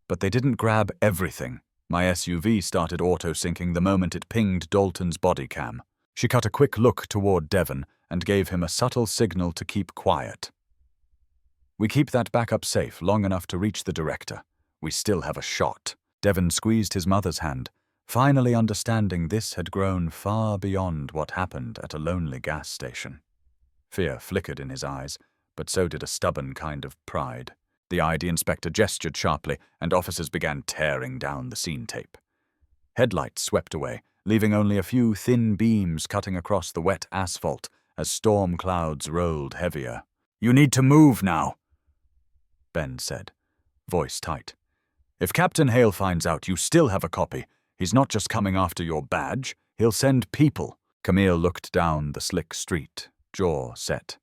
"But they didn't grab everything. My SUV started auto-syncing the moment it pinged Dalton's body cam." She cut a quick look toward Devon and gave him a subtle signal to keep quiet. "We keep that backup safe long enough to reach the director. We still have a shot." Devon squeezed his mother's hand, finally understanding this had grown far beyond what happened at a lonely gas station. Fear flickered in his eyes, but so did a stubborn kind of pride. The ID inspector gestured sharply, and officers began tearing down the scene tape. Headlights swept away, leaving only a few thin beams cutting across the wet asphalt as storm clouds rolled heavier. "You need to move now," Ben said, voice tight. "If Captain Hale finds out you still have a copy, he's not just coming after your badge, he'll send people." Camille looked down the slick street, jaw set.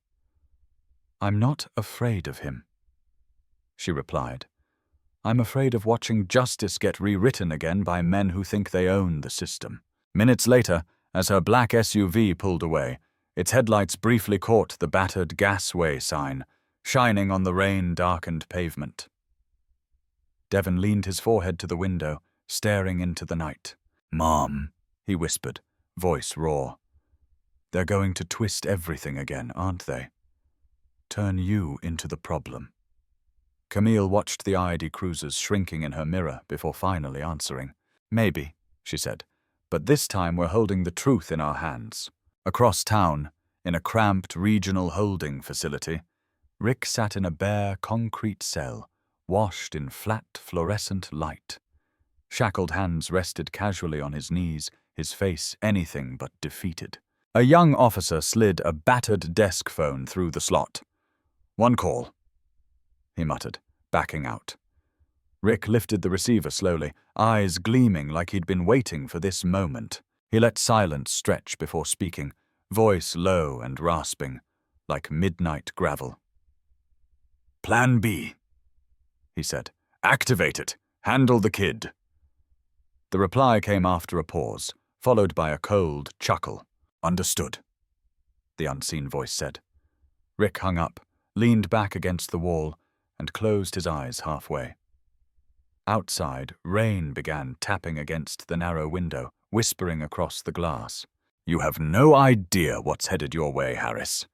"I'm not afraid of him," she replied. "I'm afraid of watching justice get rewritten again by men who think they own the system." Minutes later, as her black SUV pulled away, its headlights briefly caught the battered gasway sign, shining on the rain-darkened pavement. Devon leaned his forehead to the window, staring into the night. "Mom," he whispered, voice raw. "They're going to twist everything again, aren't they? turn you into the problem. Camille watched the ID cruisers shrinking in her mirror before finally answering. Maybe, she said, but this time we're holding the truth in our hands. Across town, in a cramped regional holding facility, Rick sat in a bare concrete cell, washed in flat fluorescent light. Shackled hands rested casually on his knees, his face anything but defeated. A young officer slid a battered desk phone through the slot. "One call," he muttered, backing out. Rick lifted the receiver slowly, eyes gleaming like he'd been waiting for this moment. He let silence stretch before speaking, voice low and rasping, like midnight gravel. "Plan B," he said. "Activate it. Handle the kid." The reply came after a pause, followed by a cold chuckle. "Understood," the unseen voice said. Rick hung up, leaned back against the wall, and closed his eyes halfway. Outside, rain began tapping against the narrow window, whispering across the glass. "You have no idea what's headed your way, Harris,"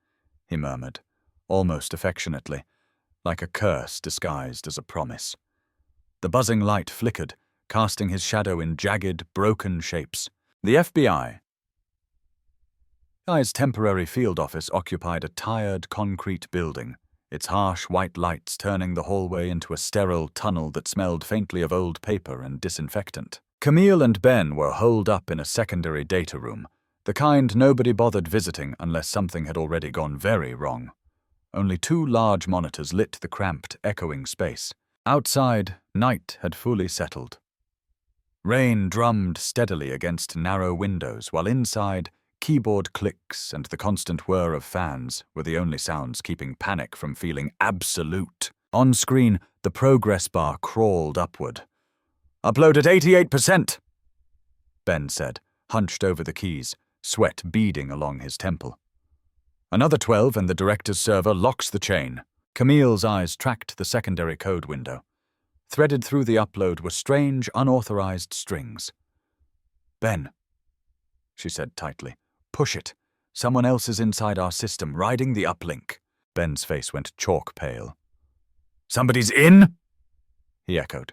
he murmured, almost affectionately, like a curse disguised as a promise. The buzzing light flickered, casting his shadow in jagged, broken shapes. The FBI's temporary field office occupied a tired concrete building, its harsh white lights turning the hallway into a sterile tunnel that smelled faintly of old paper and disinfectant. Camille and Ben were holed up in a secondary data room, the kind nobody bothered visiting unless something had already gone very wrong. Only 2 large monitors lit the cramped, echoing space. Outside, night had fully settled. Rain drummed steadily against narrow windows, while inside, keyboard clicks and the constant whir of fans were the only sounds keeping panic from feeling absolute. On screen, the progress bar crawled upward. "Upload at 88%, Ben said, hunched over the keys, sweat beading along his temple. "Another 12 and the director's server locks the chain." Camille's eyes tracked the secondary code window. Threaded through the upload were strange, unauthorized strings. "Ben," she said tightly, "push it. Someone else is inside our system, riding the uplink." Ben's face went chalk pale. "Somebody's in?" he echoed.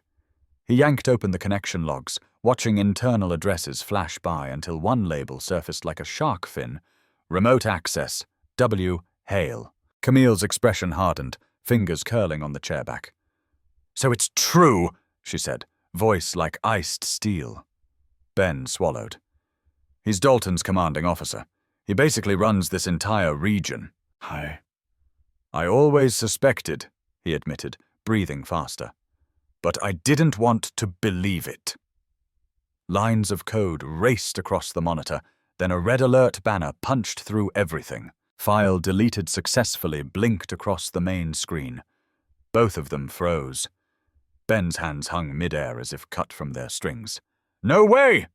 He yanked open the connection logs, watching internal addresses flash by until one label surfaced like a shark fin. "Remote access. W. Hale." Camille's expression hardened, fingers curling on the chairback. "So it's true," she said, voice like iced steel. Ben swallowed. "He's Dalton's commanding officer. He basically runs this entire region." I always suspected," he admitted, breathing faster. "But I didn't want to believe it." Lines of code raced across the monitor, then a red alert banner punched through everything. File deleted successfully blinked across the main screen. Both of them froze. Ben's hands hung midair as if cut from their strings. "No way!"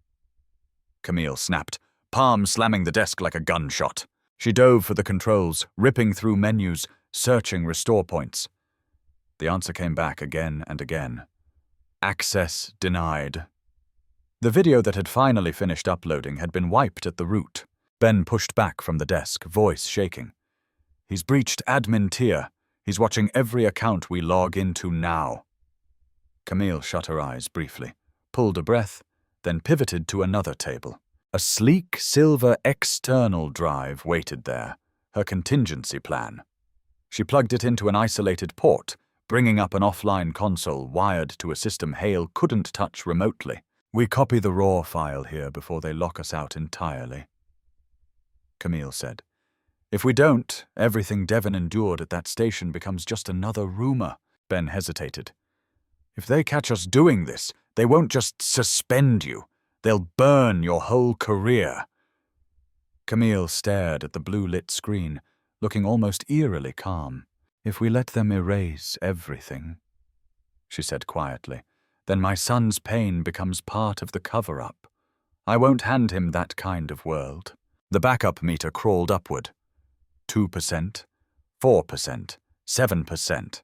Camille snapped, palm slamming the desk like a gunshot. She dove for the controls, ripping through menus, searching restore points. The answer came back again and again. "Access denied." The video that had finally finished uploading had been wiped at the root. Ben pushed back from the desk, voice shaking. "He's breached admin tier. He's watching every account we log into now." Camille shut her eyes briefly, pulled a breath, then pivoted to another table. A sleek silver external drive waited there, her contingency plan. She plugged it into an isolated port, bringing up an offline console wired to a system Hale couldn't touch remotely. "We copy the raw file here before they lock us out entirely," Camille said. "If we don't, everything Devon endured at that station becomes just another rumor." Ben hesitated. "If they catch us doing this, they won't just suspend you. They'll burn your whole career." Camille stared at the blue-lit screen, looking almost eerily calm. "If we let them erase everything," she said quietly, "then my son's pain becomes part of the cover-up. I won't hand him that kind of world." The backup meter crawled upward. 2%, 4%, 7%.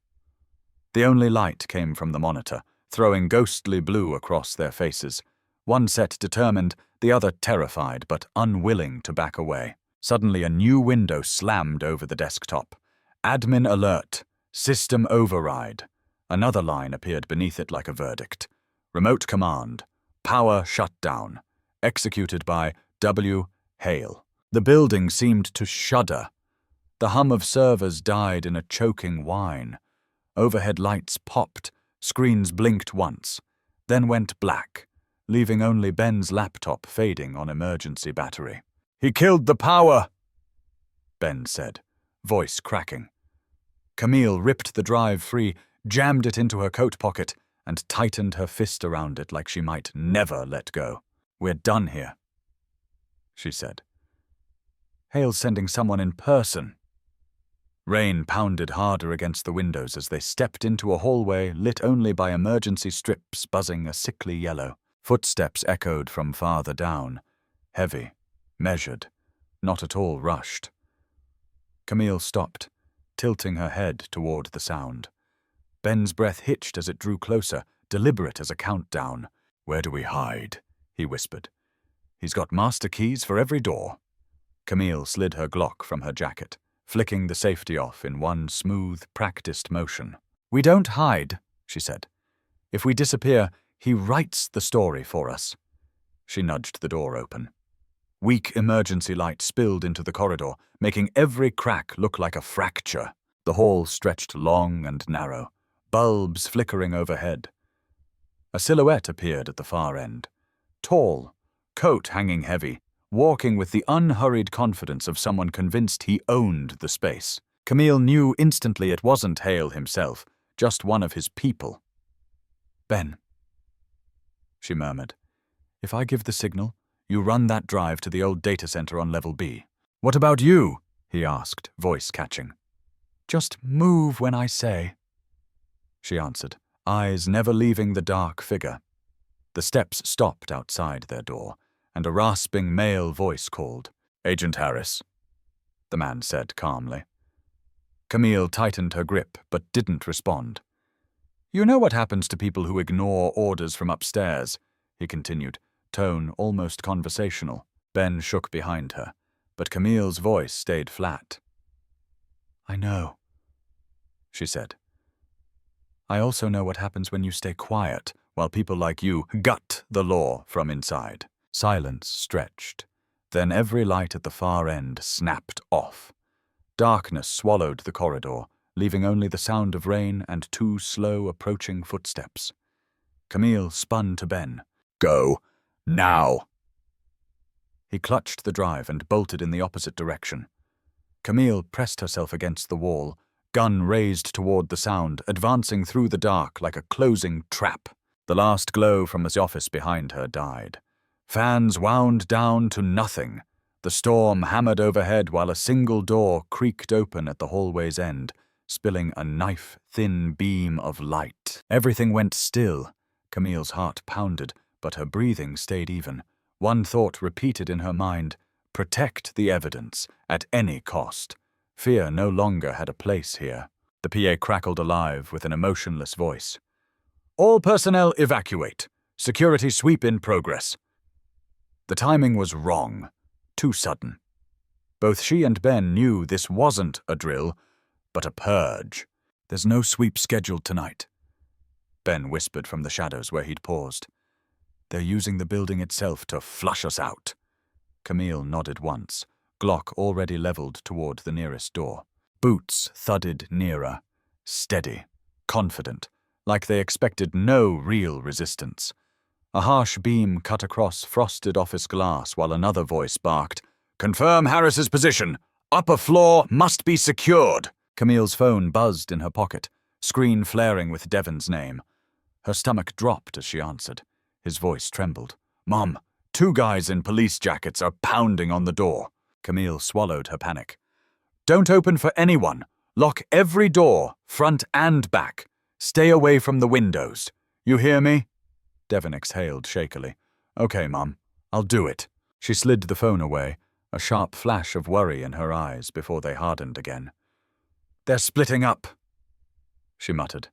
The only light came from the monitor, throwing ghostly blue across their faces. One set determined, the other terrified but unwilling to back away. Suddenly a new window slammed over the desktop. Admin alert. System override. Another line appeared beneath it like a verdict. Remote command. Power shut down. Executed by W. Hale. The building seemed to shudder. The hum of servers died in a choking whine. Overhead lights popped, screens blinked once, then went black, leaving only Ben's laptop fading on emergency battery. "He killed the power," Ben said, voice cracking. Camille ripped the drive free, jammed it into her coat pocket, and tightened her fist around it like she might never let go. "We're done here," she said. "Hale's sending someone in person." Rain pounded harder against the windows as they stepped into a hallway lit only by emergency strips buzzing a sickly yellow. Footsteps echoed from farther down, heavy, measured, not at all rushed. Camille stopped, tilting her head toward the sound. Ben's breath hitched as it drew closer, deliberate as a countdown. "Where do we hide?" he whispered. "He's got master keys for every door." Camille slid her Glock from her jacket, flicking the safety off in one smooth, practiced motion. "We don't hide," she said. "If we disappear, he writes the story for us." She nudged the door open. Weak emergency light spilled into the corridor, making every crack look like a fracture. The hall stretched long and narrow, bulbs flickering overhead. A silhouette appeared at the far end. Tall, coat hanging heavy, walking with the unhurried confidence of someone convinced he owned the space. Camille knew instantly it wasn't Hale himself, just one of his people. "Ben," she murmured, "if I give the signal, you run that drive to the old data center on level B." "What about you?" he asked, voice catching. "Just move when I say," she answered, eyes never leaving the dark figure. The steps stopped outside their door, and a rasping male voice called. "Agent Harris," the man said calmly. Camille tightened her grip, but didn't respond. "You know what happens to people who ignore orders from upstairs," he continued, tone almost conversational. Ben shook behind her, but Camille's voice stayed flat. "I know," she said. "I also know what happens when you stay quiet, while people like you gut the law from inside." Silence stretched. Then every light at the far end snapped off. Darkness swallowed the corridor, leaving only the sound of rain and two slow approaching footsteps. Camille spun to Ben. "Go. Now." He clutched the drive and bolted in the opposite direction. Camille pressed herself against the wall, gun raised toward the sound, advancing through the dark like a closing trap. The last glow from the office behind her died. Fans wound down to nothing. The storm hammered overhead while a single door creaked open at the hallway's end, spilling a knife-thin beam of light. Everything went still. Camille's heart pounded, but her breathing stayed even. One thought repeated in her mind: protect the evidence, at any cost. Fear no longer had a place here. The PA crackled alive with an emotionless voice. "All personnel evacuate. Security sweep in progress." The timing was wrong. Too sudden. Both she and Ben knew this wasn't a drill, but a purge. "There's no sweep scheduled tonight," Ben whispered from the shadows where he'd paused. "They're using the building itself to flush us out." Camille nodded once, Glock already leveled toward the nearest door. Boots thudded nearer, steady, confident, like they expected no real resistance. A harsh beam cut across frosted office glass while another voice barked, "Confirm Harris's position. Upper floor must be secured." Camille's phone buzzed in her pocket, screen flaring with Devon's name. Her stomach dropped as she answered. His voice trembled. "Mom, 2 guys in police jackets are pounding on the door." Camille swallowed her panic. "Don't open for anyone. Lock every door, front and back. Stay away from the windows. You hear me?" Devon exhaled shakily. "Okay, Mom. I'll do it." She slid the phone away, a sharp flash of worry in her eyes before they hardened again. "They're splitting up," she muttered.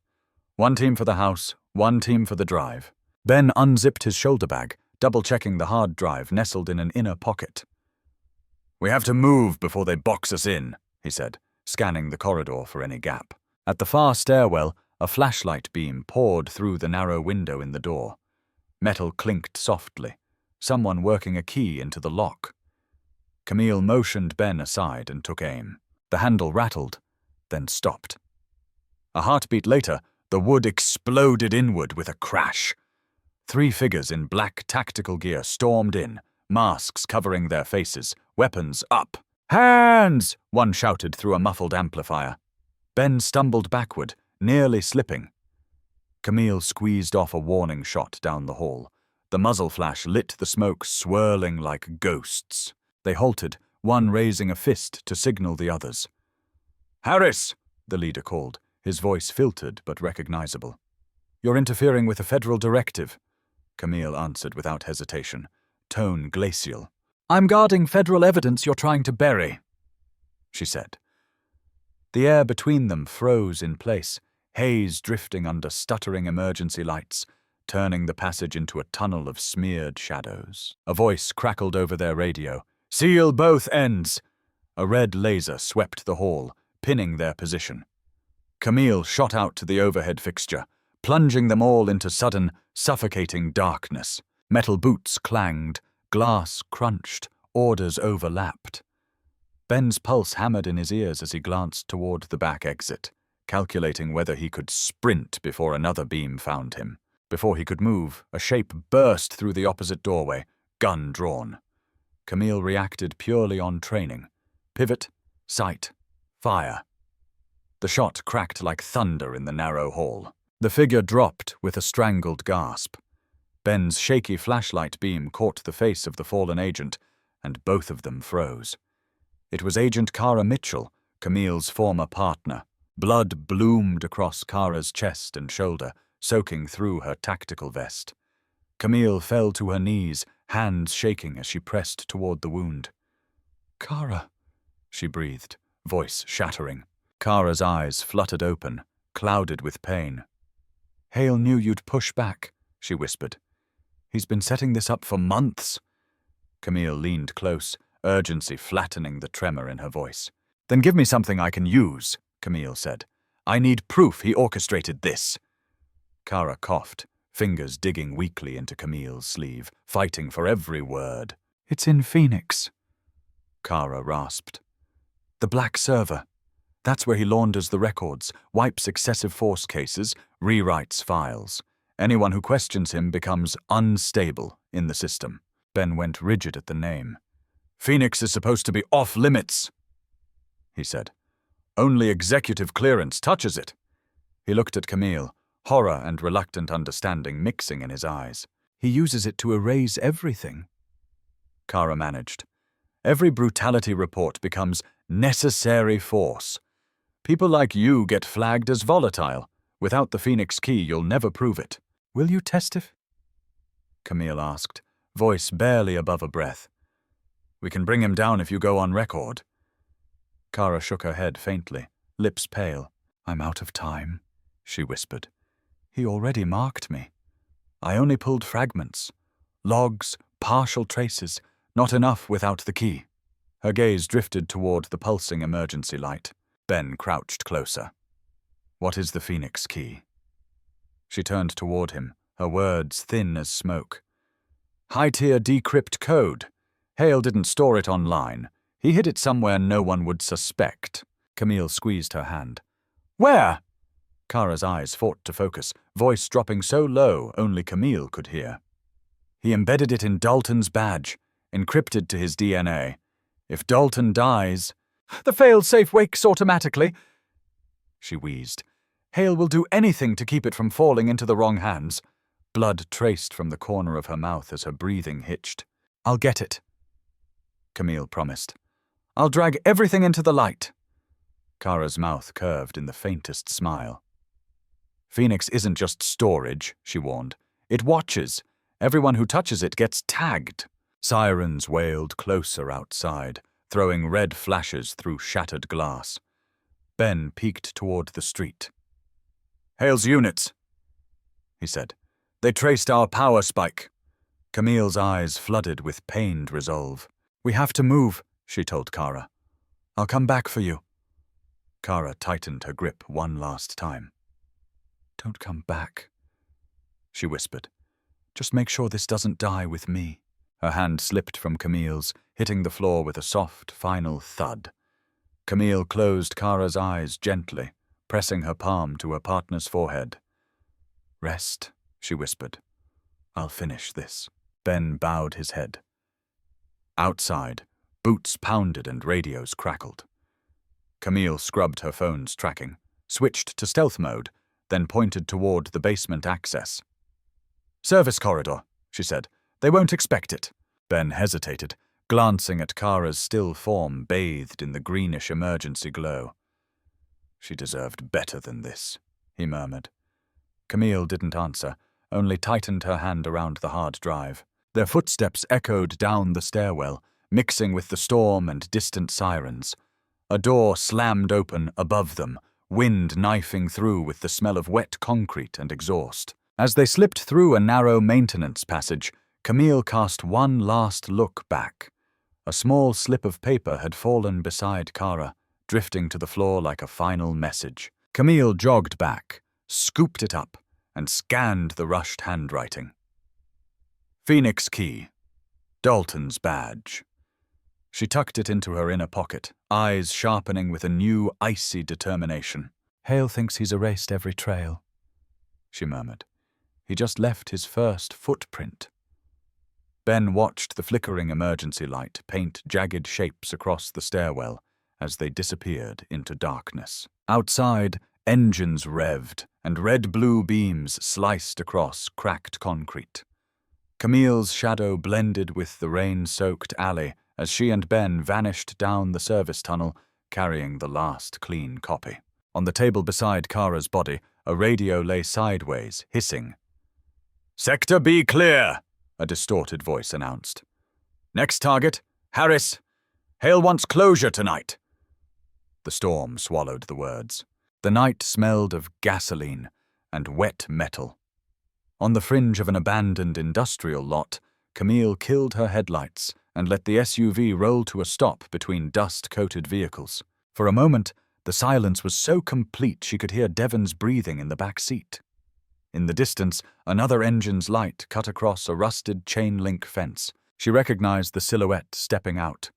"One team for the house, one team for the drive." Ben unzipped his shoulder bag, double-checking the hard drive nestled in an inner pocket. "We have to move before they box us in," he said, scanning the corridor for any gap. At the far stairwell, a flashlight beam poured through the narrow window in the door. Metal clinked softly, someone working a key into the lock. Camille motioned Ben aside and took aim. The handle rattled, then stopped. A heartbeat later, the wood exploded inward with a crash. 3 figures in black tactical gear stormed in, masks covering their faces, weapons up. "Hands!" one shouted through a muffled amplifier. Ben stumbled backward, nearly slipping. Camille squeezed off a warning shot down the hall. The muzzle flash lit the smoke swirling like ghosts. They halted, one raising a fist to signal the others. "Harris!" the leader called, his voice filtered but recognizable. "You're interfering with a federal directive," Camille answered without hesitation, tone glacial. "I'm guarding federal evidence you're trying to bury," she said. The air between them froze in place, haze drifting under stuttering emergency lights, turning the passage into a tunnel of smeared shadows. A voice crackled over their radio. "Seal both ends!" A red laser swept the hall, pinning their position. Camille shot out to the overhead fixture, plunging them all into sudden, suffocating darkness. Metal boots clanged, glass crunched, orders overlapped. Ben's pulse hammered in his ears as he glanced toward the back exit, calculating whether he could sprint before another beam found him. Before he could move, a shape burst through the opposite doorway, gun drawn. Camille reacted purely on training. Pivot, sight, fire. The shot cracked like thunder in the narrow hall. The figure dropped with a strangled gasp. Ben's shaky flashlight beam caught the face of the fallen agent, and both of them froze. It was Agent Kara Mitchell, Camille's former partner. Blood bloomed across Kara's chest and shoulder, soaking through her tactical vest. Camille fell to her knees, hands shaking as she pressed toward the wound. "Kara," she breathed, voice shattering. Kara's eyes fluttered open, clouded with pain. "Hale knew you'd push back," she whispered. "He's been setting this up for months." Camille leaned close, urgency flattening the tremor in her voice. "Then give me something I can use," Camille said. "I need proof he orchestrated this." Kara coughed, fingers digging weakly into Camille's sleeve, fighting for every word. "It's in Phoenix," Kara rasped. "The black server. That's where he launders the records, wipes excessive force cases, rewrites files. Anyone who questions him becomes unstable in the system." Ben went rigid at the name. "Phoenix is supposed to be off-limits," he said. "Only executive clearance touches it." He looked at Camille, horror and reluctant understanding mixing in his eyes. "He uses it to erase everything," Kara managed. "Every brutality report becomes necessary force. People like you get flagged as volatile. Without the Phoenix key, you'll never prove it." "Will you testify?" Camille asked, voice barely above a breath. "We can bring him down if you go on record." Kara shook her head faintly, lips pale. "I'm out of time," she whispered. "He already marked me. I only pulled fragments. Logs, partial traces, not enough without the key." Her gaze drifted toward the pulsing emergency light. Ben crouched closer. "What is the Phoenix key?" She turned toward him, her words thin as smoke. "High-tier decrypt code. Hale didn't store it online. He hid it somewhere no one would suspect." Camille squeezed her hand. "Where?" Kara's eyes fought to focus, voice dropping so low only Camille could hear. "He embedded it in Dalton's badge, encrypted to his DNA. If Dalton dies—" "The fail-safe wakes automatically," she wheezed. "Hale will do anything to keep it from falling into the wrong hands." Blood traced from the corner of her mouth as her breathing hitched. "I'll get it," Camille promised. "I'll drag everything into the light." Kara's mouth curved in the faintest smile. "Phoenix isn't just storage," she warned. "It watches. Everyone who touches it gets tagged." Sirens wailed closer outside, throwing red flashes through shattered glass. Ben peeked toward the street. "Hale's units," he said. "They traced our power spike." Camille's eyes flooded with pained resolve. "We have to move," she told Kara. "I'll come back for you." Kara tightened her grip one last time. "Don't come back," she whispered. "Just make sure this doesn't die with me." Her hand slipped from Camille's, hitting the floor with a soft, final thud. Camille closed Kara's eyes gently, pressing her palm to her partner's forehead. "Rest," she whispered. "I'll finish this." Ben bowed his head. Outside, boots pounded and radios crackled. Camille scrubbed her phone's tracking, switched to stealth mode, then pointed toward the basement access. "Service corridor," she said. "They won't expect it." Ben hesitated, glancing at Kara's still form bathed in the greenish emergency glow. "She deserved better than this," he murmured. Camille didn't answer, only tightened her hand around the hard drive. Their footsteps echoed down the stairwell, mixing with the storm and distant sirens. A door slammed open above them, wind knifing through with the smell of wet concrete and exhaust. As they slipped through a narrow maintenance passage, Camille cast one last look back. A small slip of paper had fallen beside Kara, drifting to the floor like a final message. Camille jogged back, scooped it up, and scanned the rushed handwriting. Phoenix key. Dalton's badge. She tucked it into her inner pocket, eyes sharpening with a new, icy determination. "Hale thinks he's erased every trail," she murmured. "He just left his first footprint." Ben watched the flickering emergency light paint jagged shapes across the stairwell as they disappeared into darkness. Outside, engines revved, and red-blue beams sliced across cracked concrete. Camille's shadow blended with the rain-soaked alley as she and Ben vanished down the service tunnel, carrying the last clean copy. On the table beside Kara's body, a radio lay sideways, hissing. "Sector B clear," a distorted voice announced. "Next target, Harris. Hale wants closure tonight." The storm swallowed the words. The night smelled of gasoline and wet metal. On the fringe of an abandoned industrial lot, Camille killed her headlights and let the SUV roll to a stop between dust-coated vehicles. For a moment, the silence was so complete she could hear Devon's breathing in the back seat. In the distance, another engine's light cut across a rusted chain-link fence. She recognized the silhouette stepping out.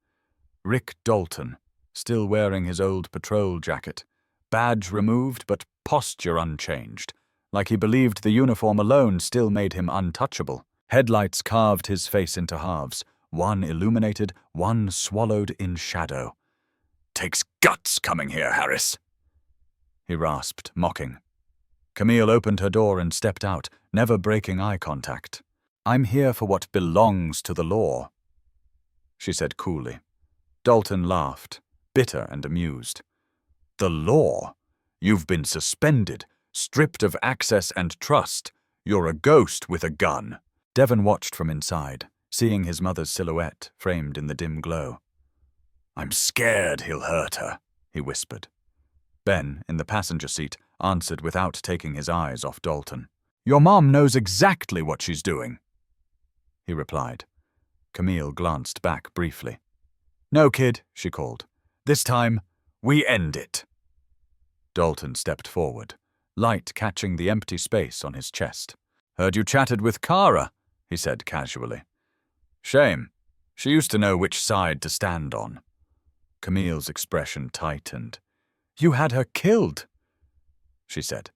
Rick Dalton, still wearing his old patrol jacket, badge removed but posture unchanged, like he believed the uniform alone still made him untouchable. Headlights carved his face into halves, one illuminated, one swallowed in shadow. "Takes guts coming here, Harris," he rasped, mocking. Camille opened her door and stepped out, never breaking eye contact. "I'm here for what belongs to the law," she said coolly. Dalton laughed, bitter and amused. "The law? You've been suspended, stripped of access and trust. You're a ghost with a gun." Devon watched from inside, seeing his mother's silhouette framed in the dim glow. "I'm scared he'll hurt her," he whispered. Ben, in the passenger seat, answered without taking his eyes off Dalton. "Your mom knows exactly what she's doing," he replied. Camille glanced back briefly. "No, kid," she called. "This time, we end it." Dalton stepped forward, light catching the empty space on his chest. "Heard you chatted with Kara," he said casually. "Shame. She used to know which side to stand on." Camille's expression tightened. "You had her killed," she said.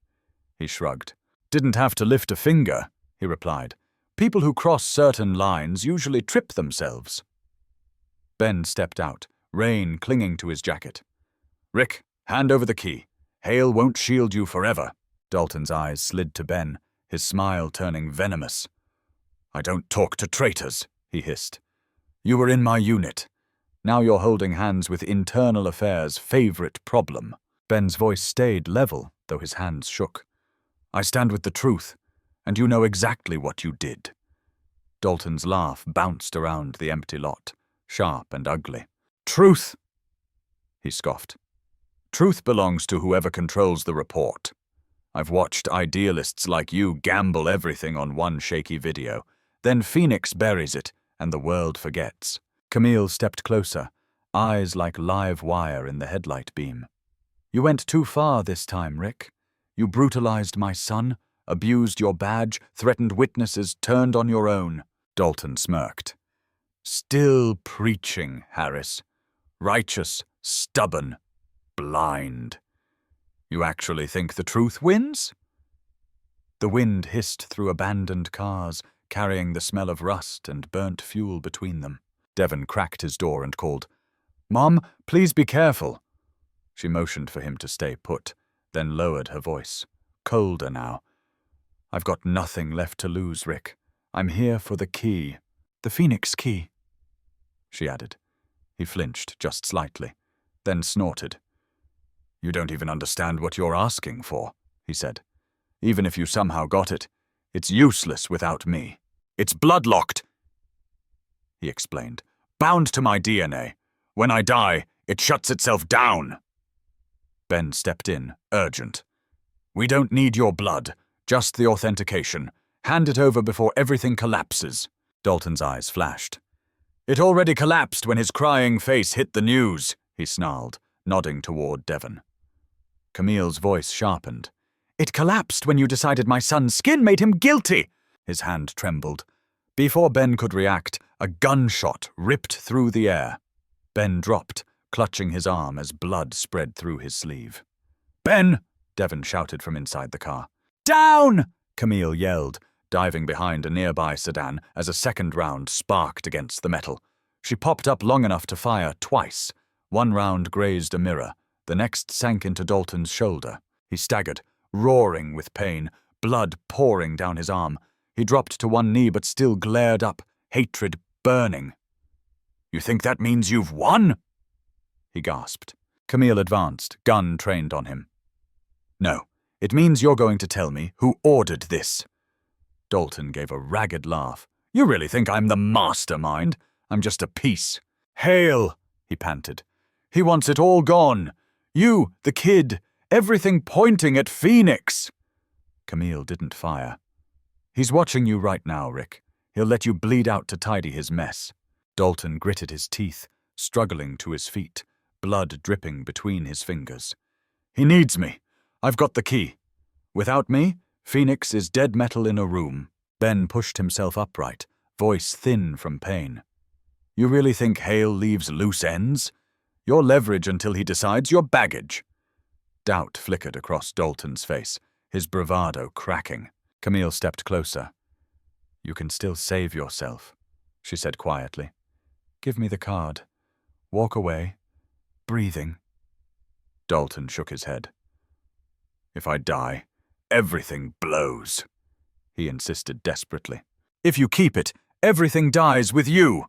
He shrugged. "Didn't have to lift a finger," he replied. "People who cross certain lines usually trip themselves." Ben stepped out, rain clinging to his jacket. "Rick, hand over the key. Hale won't shield you forever." Dalton's eyes slid to Ben, his smile turning venomous. "I don't talk to traitors," he hissed. "You were in my unit. Now you're holding hands with internal affairs' favorite problem." Ben's voice stayed level, though his hands shook. "I stand with the truth, and you know exactly what you did." Dalton's laugh bounced around the empty lot, sharp and ugly. "Truth?" he scoffed. "Truth belongs to whoever controls the report. I've watched idealists like you gamble everything on one shaky video. Then Phoenix buries it, and the world forgets." Camille stepped closer, eyes like live wire in the headlight beam. You went too far this time, Rick. You brutalized my son, abused your badge, threatened witnesses, turned on your own. Dalton smirked. Still preaching, Harris. Righteous, stubborn, blind. You actually think the truth wins? The wind hissed through abandoned cars, carrying the smell of rust and burnt fuel between them. Devon cracked his door and called, "Mom, please be careful." She motioned for him to stay put, then lowered her voice, colder now. "I've got nothing left to lose, Rick. I'm here for the key. The Phoenix key," she added. He flinched just slightly, then snorted. "You don't even understand what you're asking for," he said. "Even if you somehow got it, it's useless without me. It's blood-locked," he explained. "Bound to my DNA. When I die, it shuts itself down." Ben stepped in, urgent. "We don't need your blood, just the authentication. Hand it over before everything collapses." Dalton's eyes flashed. "It already collapsed when his crying face hit the news," he snarled, nodding toward Devon. Camille's voice sharpened. "It collapsed when you decided my son's skin made him guilty." His hand trembled. Before Ben could react, a gunshot ripped through the air. Ben dropped, clutching his arm as blood spread through his sleeve. "Ben!" Devon shouted from inside the car. "Down!" Camille yelled, diving behind a nearby sedan as a second round sparked against the metal. She popped up long enough to fire twice. One round grazed a mirror. The next sank into Dalton's shoulder. He staggered, roaring with pain, blood pouring down his arm. He dropped to one knee but still glared up, hatred burning. "You think that means you've won?" he gasped. Camille advanced, gun trained on him. "No, it means you're going to tell me who ordered this." Dalton gave a ragged laugh. "You really think I'm the mastermind? I'm just a piece." "Hale," he panted. "He wants it all gone. You, the kid, everything pointing at Phoenix." Camille didn't fire. "He's watching you right now, Rick. He'll let you bleed out to tidy his mess." Dalton gritted his teeth, struggling to his feet, blood dripping between his fingers. "He needs me. I've got the key. Without me, Phoenix is dead metal in a room." Ben pushed himself upright, voice thin from pain. "You really think Hale leaves loose ends? Your leverage until he decides your baggage." Doubt flickered across Dalton's face, his bravado cracking. Camille stepped closer. "You can still save yourself," she said quietly. "Give me the card. Walk away. Breathing." Dalton shook his head. "If I die, everything blows," he insisted desperately. "If you keep it, everything dies with you."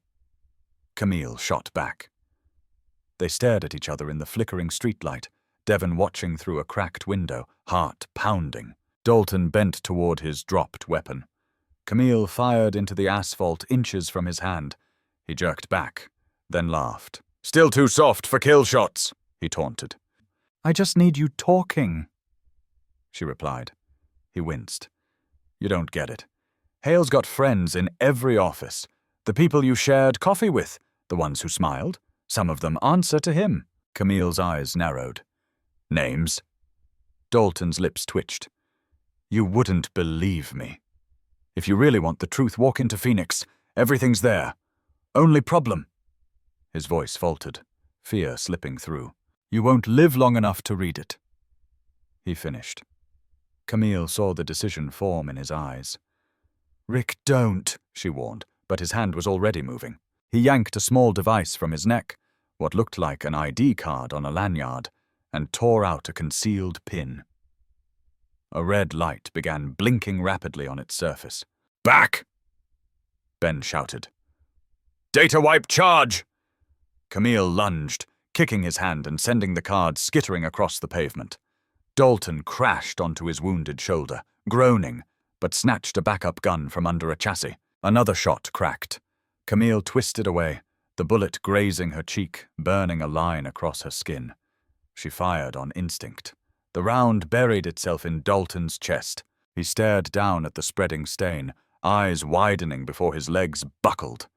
Camille shot back. They stared at each other in the flickering streetlight, Devon watching through a cracked window, heart pounding. Dalton bent toward his dropped weapon. Camille fired into the asphalt inches from his hand. He jerked back, then laughed. "Still too soft for kill shots," he taunted. "I just need you talking," she replied. He winced. "You don't get it. Hale's got friends in every office. The people you shared coffee with, the ones who smiled. Some of them answer to him." Camille's eyes narrowed. "Names?" Dalton's lips twitched. "You wouldn't believe me. If you really want the truth, walk into Phoenix. Everything's there. Only problem." His voice faltered, fear slipping through. "You won't live long enough to read it." He finished. Camille saw the decision form in his eyes. "Rick, don't," she warned, but his hand was already moving. He yanked a small device from his neck, what looked like an ID card on a lanyard, and tore out a concealed pin. A red light began blinking rapidly on its surface. "Back!" Ben shouted. "Data wipe charge!" Camille lunged, kicking his hand and sending the card skittering across the pavement. Dalton crashed onto his wounded shoulder, groaning, but snatched a backup gun from under a chassis. Another shot cracked. Camille twisted away, the bullet grazing her cheek, burning a line across her skin. She fired on instinct. The round buried itself in Dalton's chest. He stared down at the spreading stain, eyes widening before his legs buckled.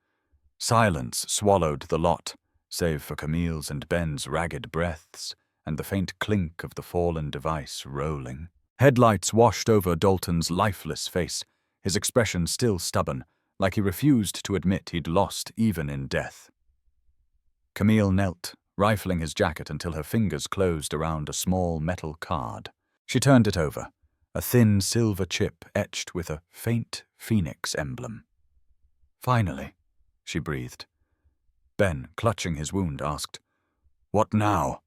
Silence swallowed the lot, save for Camille's and Ben's ragged breaths, and the faint clink of the fallen device rolling. Headlights washed over Dalton's lifeless face, his expression still stubborn, like he refused to admit he'd lost even in death. Camille knelt, rifling his jacket until her fingers closed around a small metal card. She turned it over, a thin silver chip etched with a faint phoenix emblem. "Finally," she breathed. Ben, clutching his wound, asked, "What now?"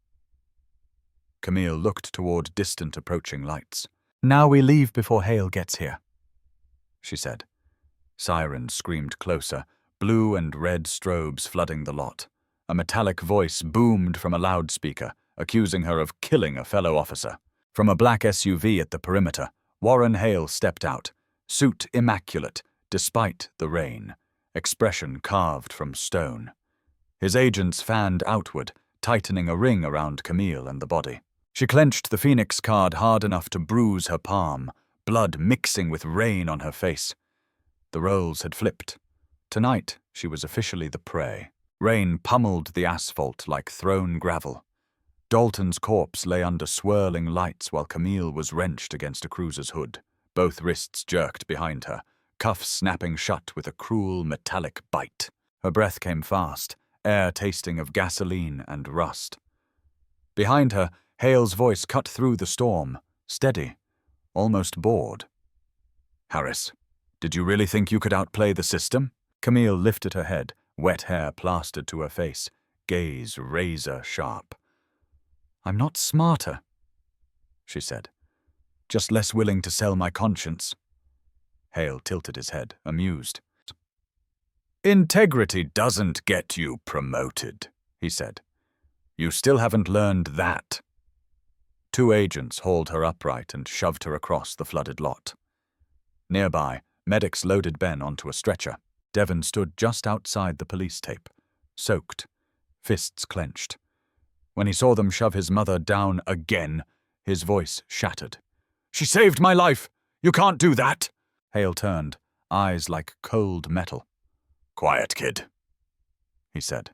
Camille looked toward distant approaching lights. "Now we leave before Hale gets here," she said. Sirens screamed closer, blue and red strobes flooding the lot. A metallic voice boomed from a loudspeaker, accusing her of killing a fellow officer. From a black SUV at the perimeter, Warren Hale stepped out, suit immaculate, despite the rain, expression carved from stone. His agents fanned outward, tightening a ring around Camille and the body. She clenched the Phoenix card hard enough to bruise her palm, blood mixing with rain on her face. The roles had flipped. Tonight, she was officially the prey. Rain pummeled the asphalt like thrown gravel. Dalton's corpse lay under swirling lights while Camille was wrenched against a cruiser's hood, both wrists jerked behind her, cuffs snapping shut with a cruel metallic bite. Her breath came fast, air tasting of gasoline and rust. Behind her, Hale's voice cut through the storm, steady, almost bored. "Harris, did you really think you could outplay the system?" Camille lifted her head, wet hair plastered to her face, gaze razor sharp. "I'm not smarter," she said. "Just less willing to sell my conscience." Hale tilted his head, amused. "Integrity doesn't get you promoted," he said. "You still haven't learned that." Two agents hauled her upright and shoved her across the flooded lot. Nearby, medics loaded Ben onto a stretcher. Devon stood just outside the police tape, soaked, fists clenched. When he saw them shove his mother down again, his voice shattered. "She saved my life! You can't do that!" Hale turned, eyes like cold metal. "Quiet, kid," he said.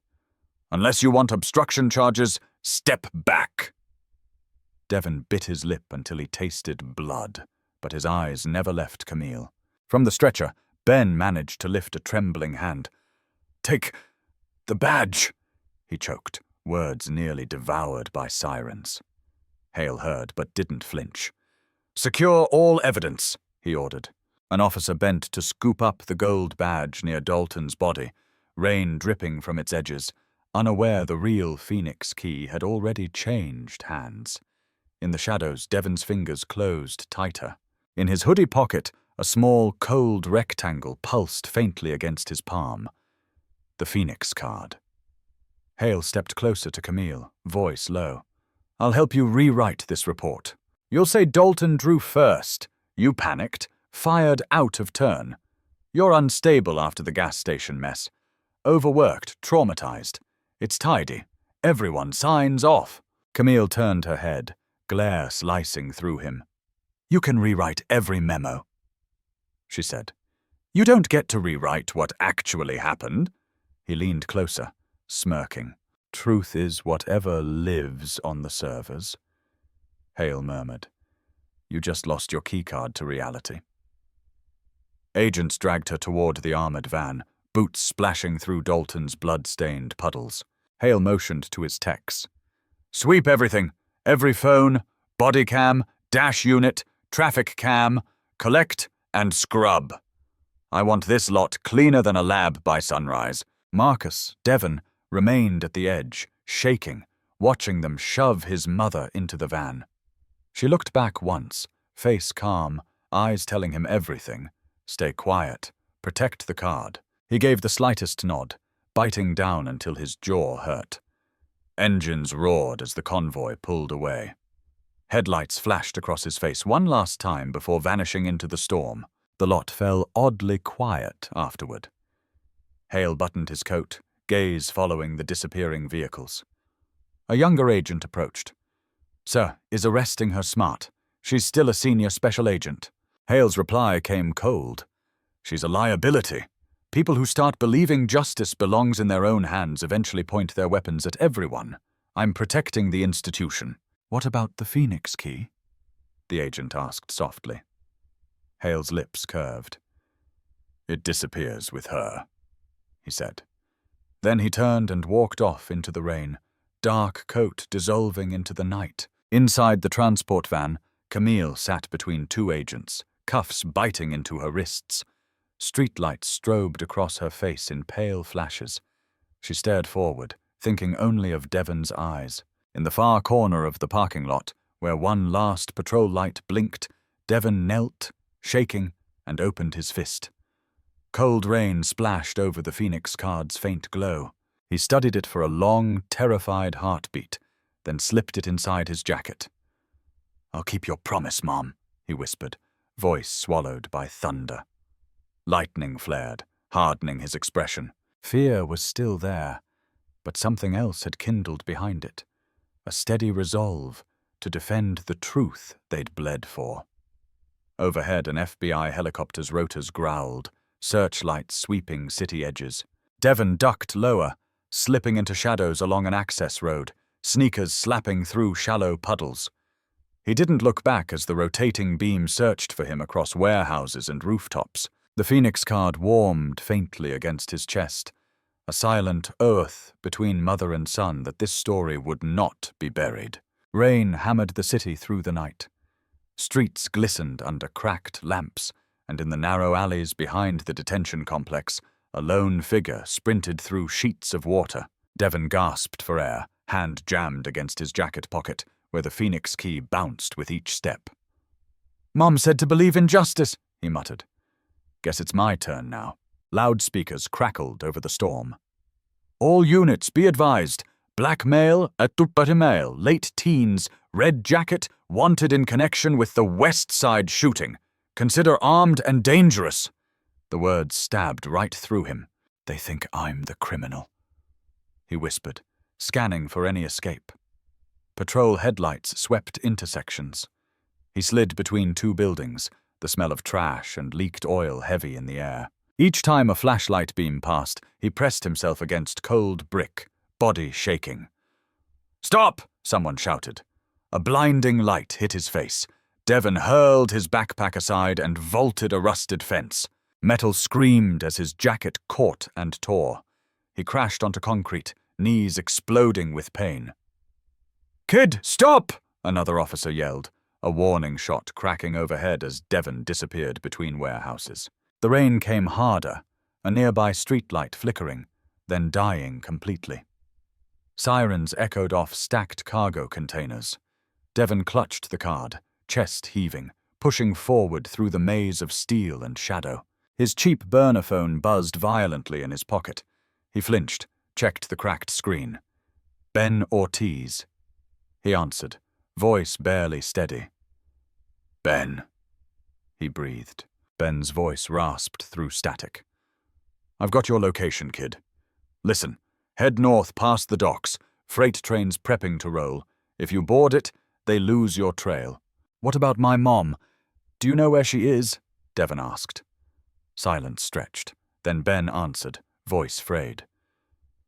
"Unless you want obstruction charges, step back." Devon bit his lip until he tasted blood, but his eyes never left Camille. From the stretcher, Ben managed to lift a trembling hand. "Take the badge," he choked, words nearly devoured by sirens. Hale heard but didn't flinch. "Secure all evidence," he ordered. An officer bent to scoop up the gold badge near Dalton's body, rain dripping from its edges, unaware the real Phoenix key had already changed hands. In the shadows, Devon's fingers closed tighter. In his hoodie pocket, a small, cold rectangle pulsed faintly against his palm. The Phoenix card. Hale stepped closer to Camille, voice low. "I'll help you rewrite this report. You'll say Dalton drew first. You panicked, fired out of turn. You're unstable after the gas station mess. Overworked, traumatized. It's tidy. Everyone signs off." Camille turned her head, glare slicing through him. "You can rewrite every memo," she said. "You don't get to rewrite what actually happened." He leaned closer, smirking. "Truth is whatever lives on the servers." Hale murmured. "You just lost your keycard to reality." Agents dragged her toward the armored van, boots splashing through Dalton's blood-stained puddles. Hale motioned to his techs. "Sweep everything. Every phone, body cam, dash unit, traffic cam, collect and scrub. I want this lot cleaner than a lab by sunrise." Marcus, Devon, remained at the edge, shaking, watching them shove his mother into the van. She looked back once, face calm, eyes telling him everything. Stay quiet. Protect the card. He gave the slightest nod, biting down until his jaw hurt. Engines roared as the convoy pulled away. Headlights flashed across his face one last time before vanishing into the storm. The lot fell oddly quiet afterward. Hale buttoned his coat, gaze following the disappearing vehicles. A younger agent approached. "Sir, is arresting her smart? She's still a senior special agent." Hale's reply came cold. "She's a liability. People who start believing justice belongs in their own hands eventually point their weapons at everyone. I'm protecting the institution. What about the Phoenix key? The agent asked softly. Hale's lips curved. It disappears with her, he said. Then he turned and walked off into the rain, dark coat dissolving into the night. Inside the transport van, Camille sat between two agents, cuffs biting into her wrists. Streetlights strobed across her face in pale flashes. She stared forward, thinking only of Devon's eyes. In the far corner of the parking lot, where one last patrol light blinked, Devon knelt, shaking, and opened his fist. Cold rain splashed over the Phoenix card's faint glow. He studied it for a long, terrified heartbeat, then slipped it inside his jacket. I'll keep your promise, Mom, he whispered, voice swallowed by thunder. Lightning flared, hardening his expression. Fear was still there, but something else had kindled behind it. A steady resolve to defend the truth they'd bled for. Overhead, an FBI helicopter's rotors growled, searchlights sweeping city edges. Devon ducked lower, slipping into shadows along an access road, sneakers slapping through shallow puddles. He didn't look back as the rotating beam searched for him across warehouses and rooftops. The Phoenix card warmed faintly against his chest, a silent oath between mother and son that this story would not be buried. Rain hammered the city through the night. Streets glistened under cracked lamps, and in the narrow alleys behind the detention complex, a lone figure sprinted through sheets of water. Devon gasped for air, hand jammed against his jacket pocket, where the Phoenix key bounced with each step. Mom said to believe in justice, he muttered. Guess it's my turn now. Loudspeakers crackled over the storm. All units be advised. Black male at male, late teens, red jacket, wanted in connection with the West Side shooting. Consider armed and dangerous. The words stabbed right through him. They think I'm the criminal, he whispered, scanning for any escape. Patrol headlights swept intersections. He slid between two buildings, the smell of trash and leaked oil heavy in the air. Each time a flashlight beam passed, he pressed himself against cold brick, body shaking. Stop! Someone shouted. A blinding light hit his face. Devon hurled his backpack aside and vaulted a rusted fence. Metal screamed as his jacket caught and tore. He crashed onto concrete, knees exploding with pain. Kid, stop! Another officer yelled, a warning shot cracking overhead as Devon disappeared between warehouses. The rain came harder, a nearby streetlight flickering, then dying completely. Sirens echoed off stacked cargo containers. Devon clutched the card, chest heaving, pushing forward through the maze of steel and shadow. His cheap burner phone buzzed violently in his pocket. He flinched, checked the cracked screen. Ben Ortiz. He answered, voice barely steady. Ben, he breathed. Ben's voice rasped through static. I've got your location, kid. Listen, head north past the docks, freight trains prepping to roll. If you board it, they lose your trail. What about my mom? Do you know where she is? Devon asked. Silence stretched. Then Ben answered, voice frayed.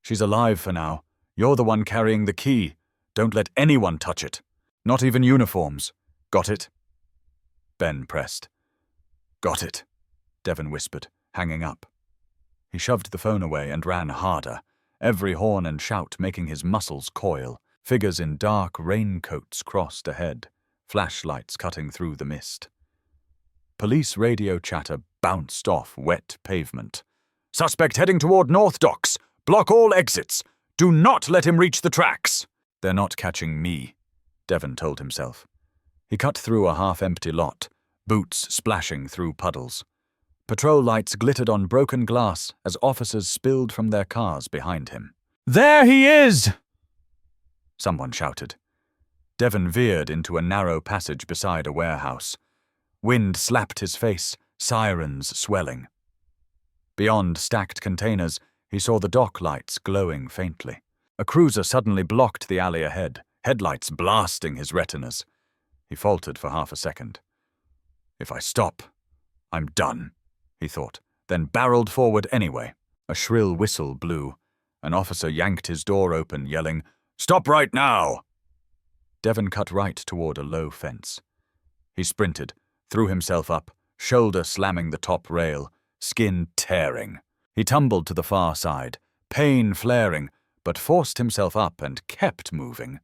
She's alive for now. You're the one carrying the key. Don't let anyone touch it. Not even uniforms. Got it? Ben pressed. Got it, Devon whispered, hanging up. He shoved the phone away and ran harder, every horn and shout making his muscles coil. Figures in dark raincoats crossed ahead, flashlights cutting through the mist. Police radio chatter bounced off wet pavement. Suspect heading toward North Docks. Block all exits. Do not let him reach the tracks. They're not catching me, Devon told himself. He cut through a half-empty lot, boots splashing through puddles. Patrol lights glittered on broken glass as officers spilled from their cars behind him. There he is! Someone shouted. Devon veered into a narrow passage beside a warehouse. Wind slapped his face, sirens swelling. Beyond stacked containers, he saw the dock lights glowing faintly. A cruiser suddenly blocked the alley ahead, headlights blasting his retinas. He faltered for half a second. If I stop, I'm done, he thought, then barreled forward anyway. A shrill whistle blew. An officer yanked his door open, yelling, Stop right now! Devon cut right toward a low fence. He sprinted, threw himself up, shoulder slamming the top rail, skin tearing. He tumbled to the far side, pain flaring, but forced himself up and kept moving.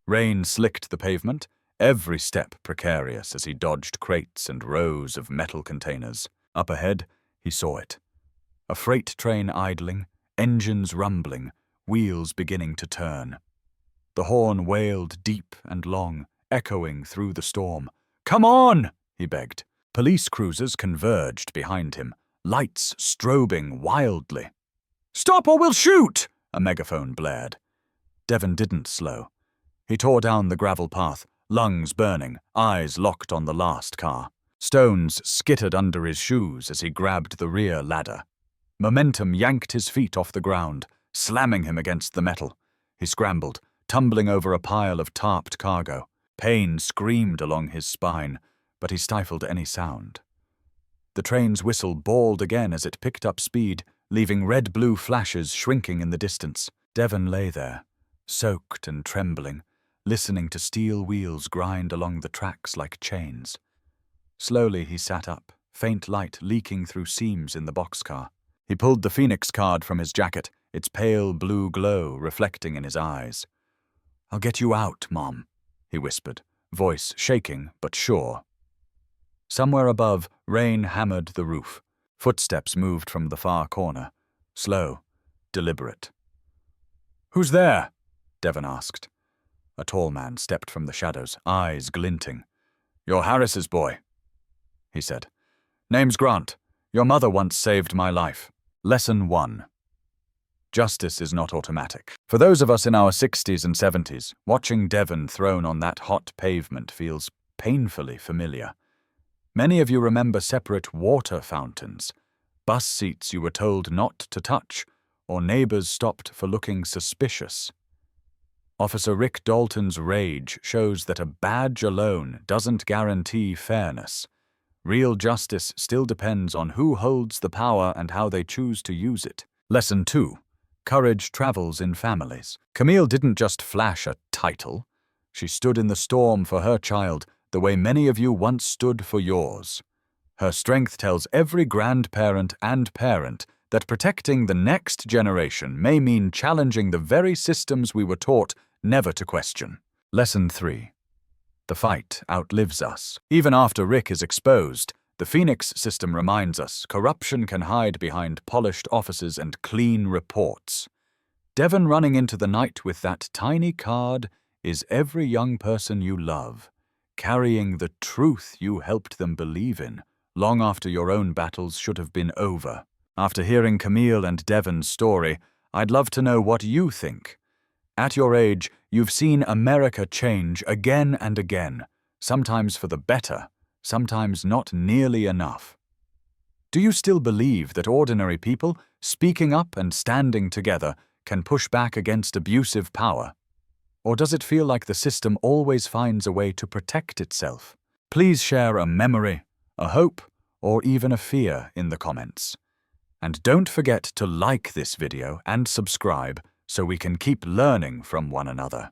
Rain slicked the pavement, every step precarious as he dodged crates and rows of metal containers. Up ahead, he saw it. A freight train idling, engines rumbling, wheels beginning to turn. The horn wailed deep and long, echoing through the storm. "Come on!" he begged. Police cruisers converged behind him, lights strobing wildly. "Stop or we'll shoot!" a megaphone blared. Devon didn't slow. He tore down the gravel path, lungs burning, eyes locked on the last car. Stones skittered under his shoes as he grabbed the rear ladder. Momentum yanked his feet off the ground, slamming him against the metal. He scrambled, tumbling over a pile of tarped cargo. Pain screamed along his spine, but he stifled any sound. The train's whistle bawled again as it picked up speed, leaving red-blue flashes shrinking in the distance. Devon lay there, soaked and trembling, listening to steel wheels grind along the tracks like chains. Slowly he sat up, faint light leaking through seams in the boxcar. He pulled the Phoenix card from his jacket, its pale blue glow reflecting in his eyes. "I'll get you out, Mom," he whispered, voice shaking but sure. Somewhere above, rain hammered the roof. Footsteps moved from the far corner, slow, deliberate. "Who's there?" Devon asked. A tall man stepped from the shadows, eyes glinting. "You're Harris's boy," he said. "Name's Grant. Your mother once saved my life." Lesson 1. Justice is not automatic. For those of us in our 60s and 70s, watching Devon thrown on that hot pavement feels painfully familiar. Many of you remember separate water fountains, bus seats you were told not to touch, or neighbors stopped for looking suspicious. Officer Rick Dalton's rage shows that a badge alone doesn't guarantee fairness. Real justice still depends on who holds the power and how they choose to use it. Lesson 2. Courage travels in families. Camille didn't just flash a title. She stood in the storm for her child the way many of you once stood for yours. Her strength tells every grandparent and parent that protecting the next generation may mean challenging the very systems we were taught never to question. Lesson 3. The fight outlives us. Even after Rick is exposed, the Phoenix system reminds us corruption can hide behind polished offices and clean reports. Devon running into the night with that tiny card is every young person you love, carrying the truth you helped them believe in, long after your own battles should have been over. After hearing Camille and Devon's story, I'd love to know what you think. At your age, you've seen America change again and again, sometimes for the better, sometimes not nearly enough. Do you still believe that ordinary people, speaking up and standing together, can push back against abusive power? Or does it feel like the system always finds a way to protect itself? Please share a memory, a hope, or even a fear in the comments. And don't forget to like this video and subscribe so we can keep learning from one another.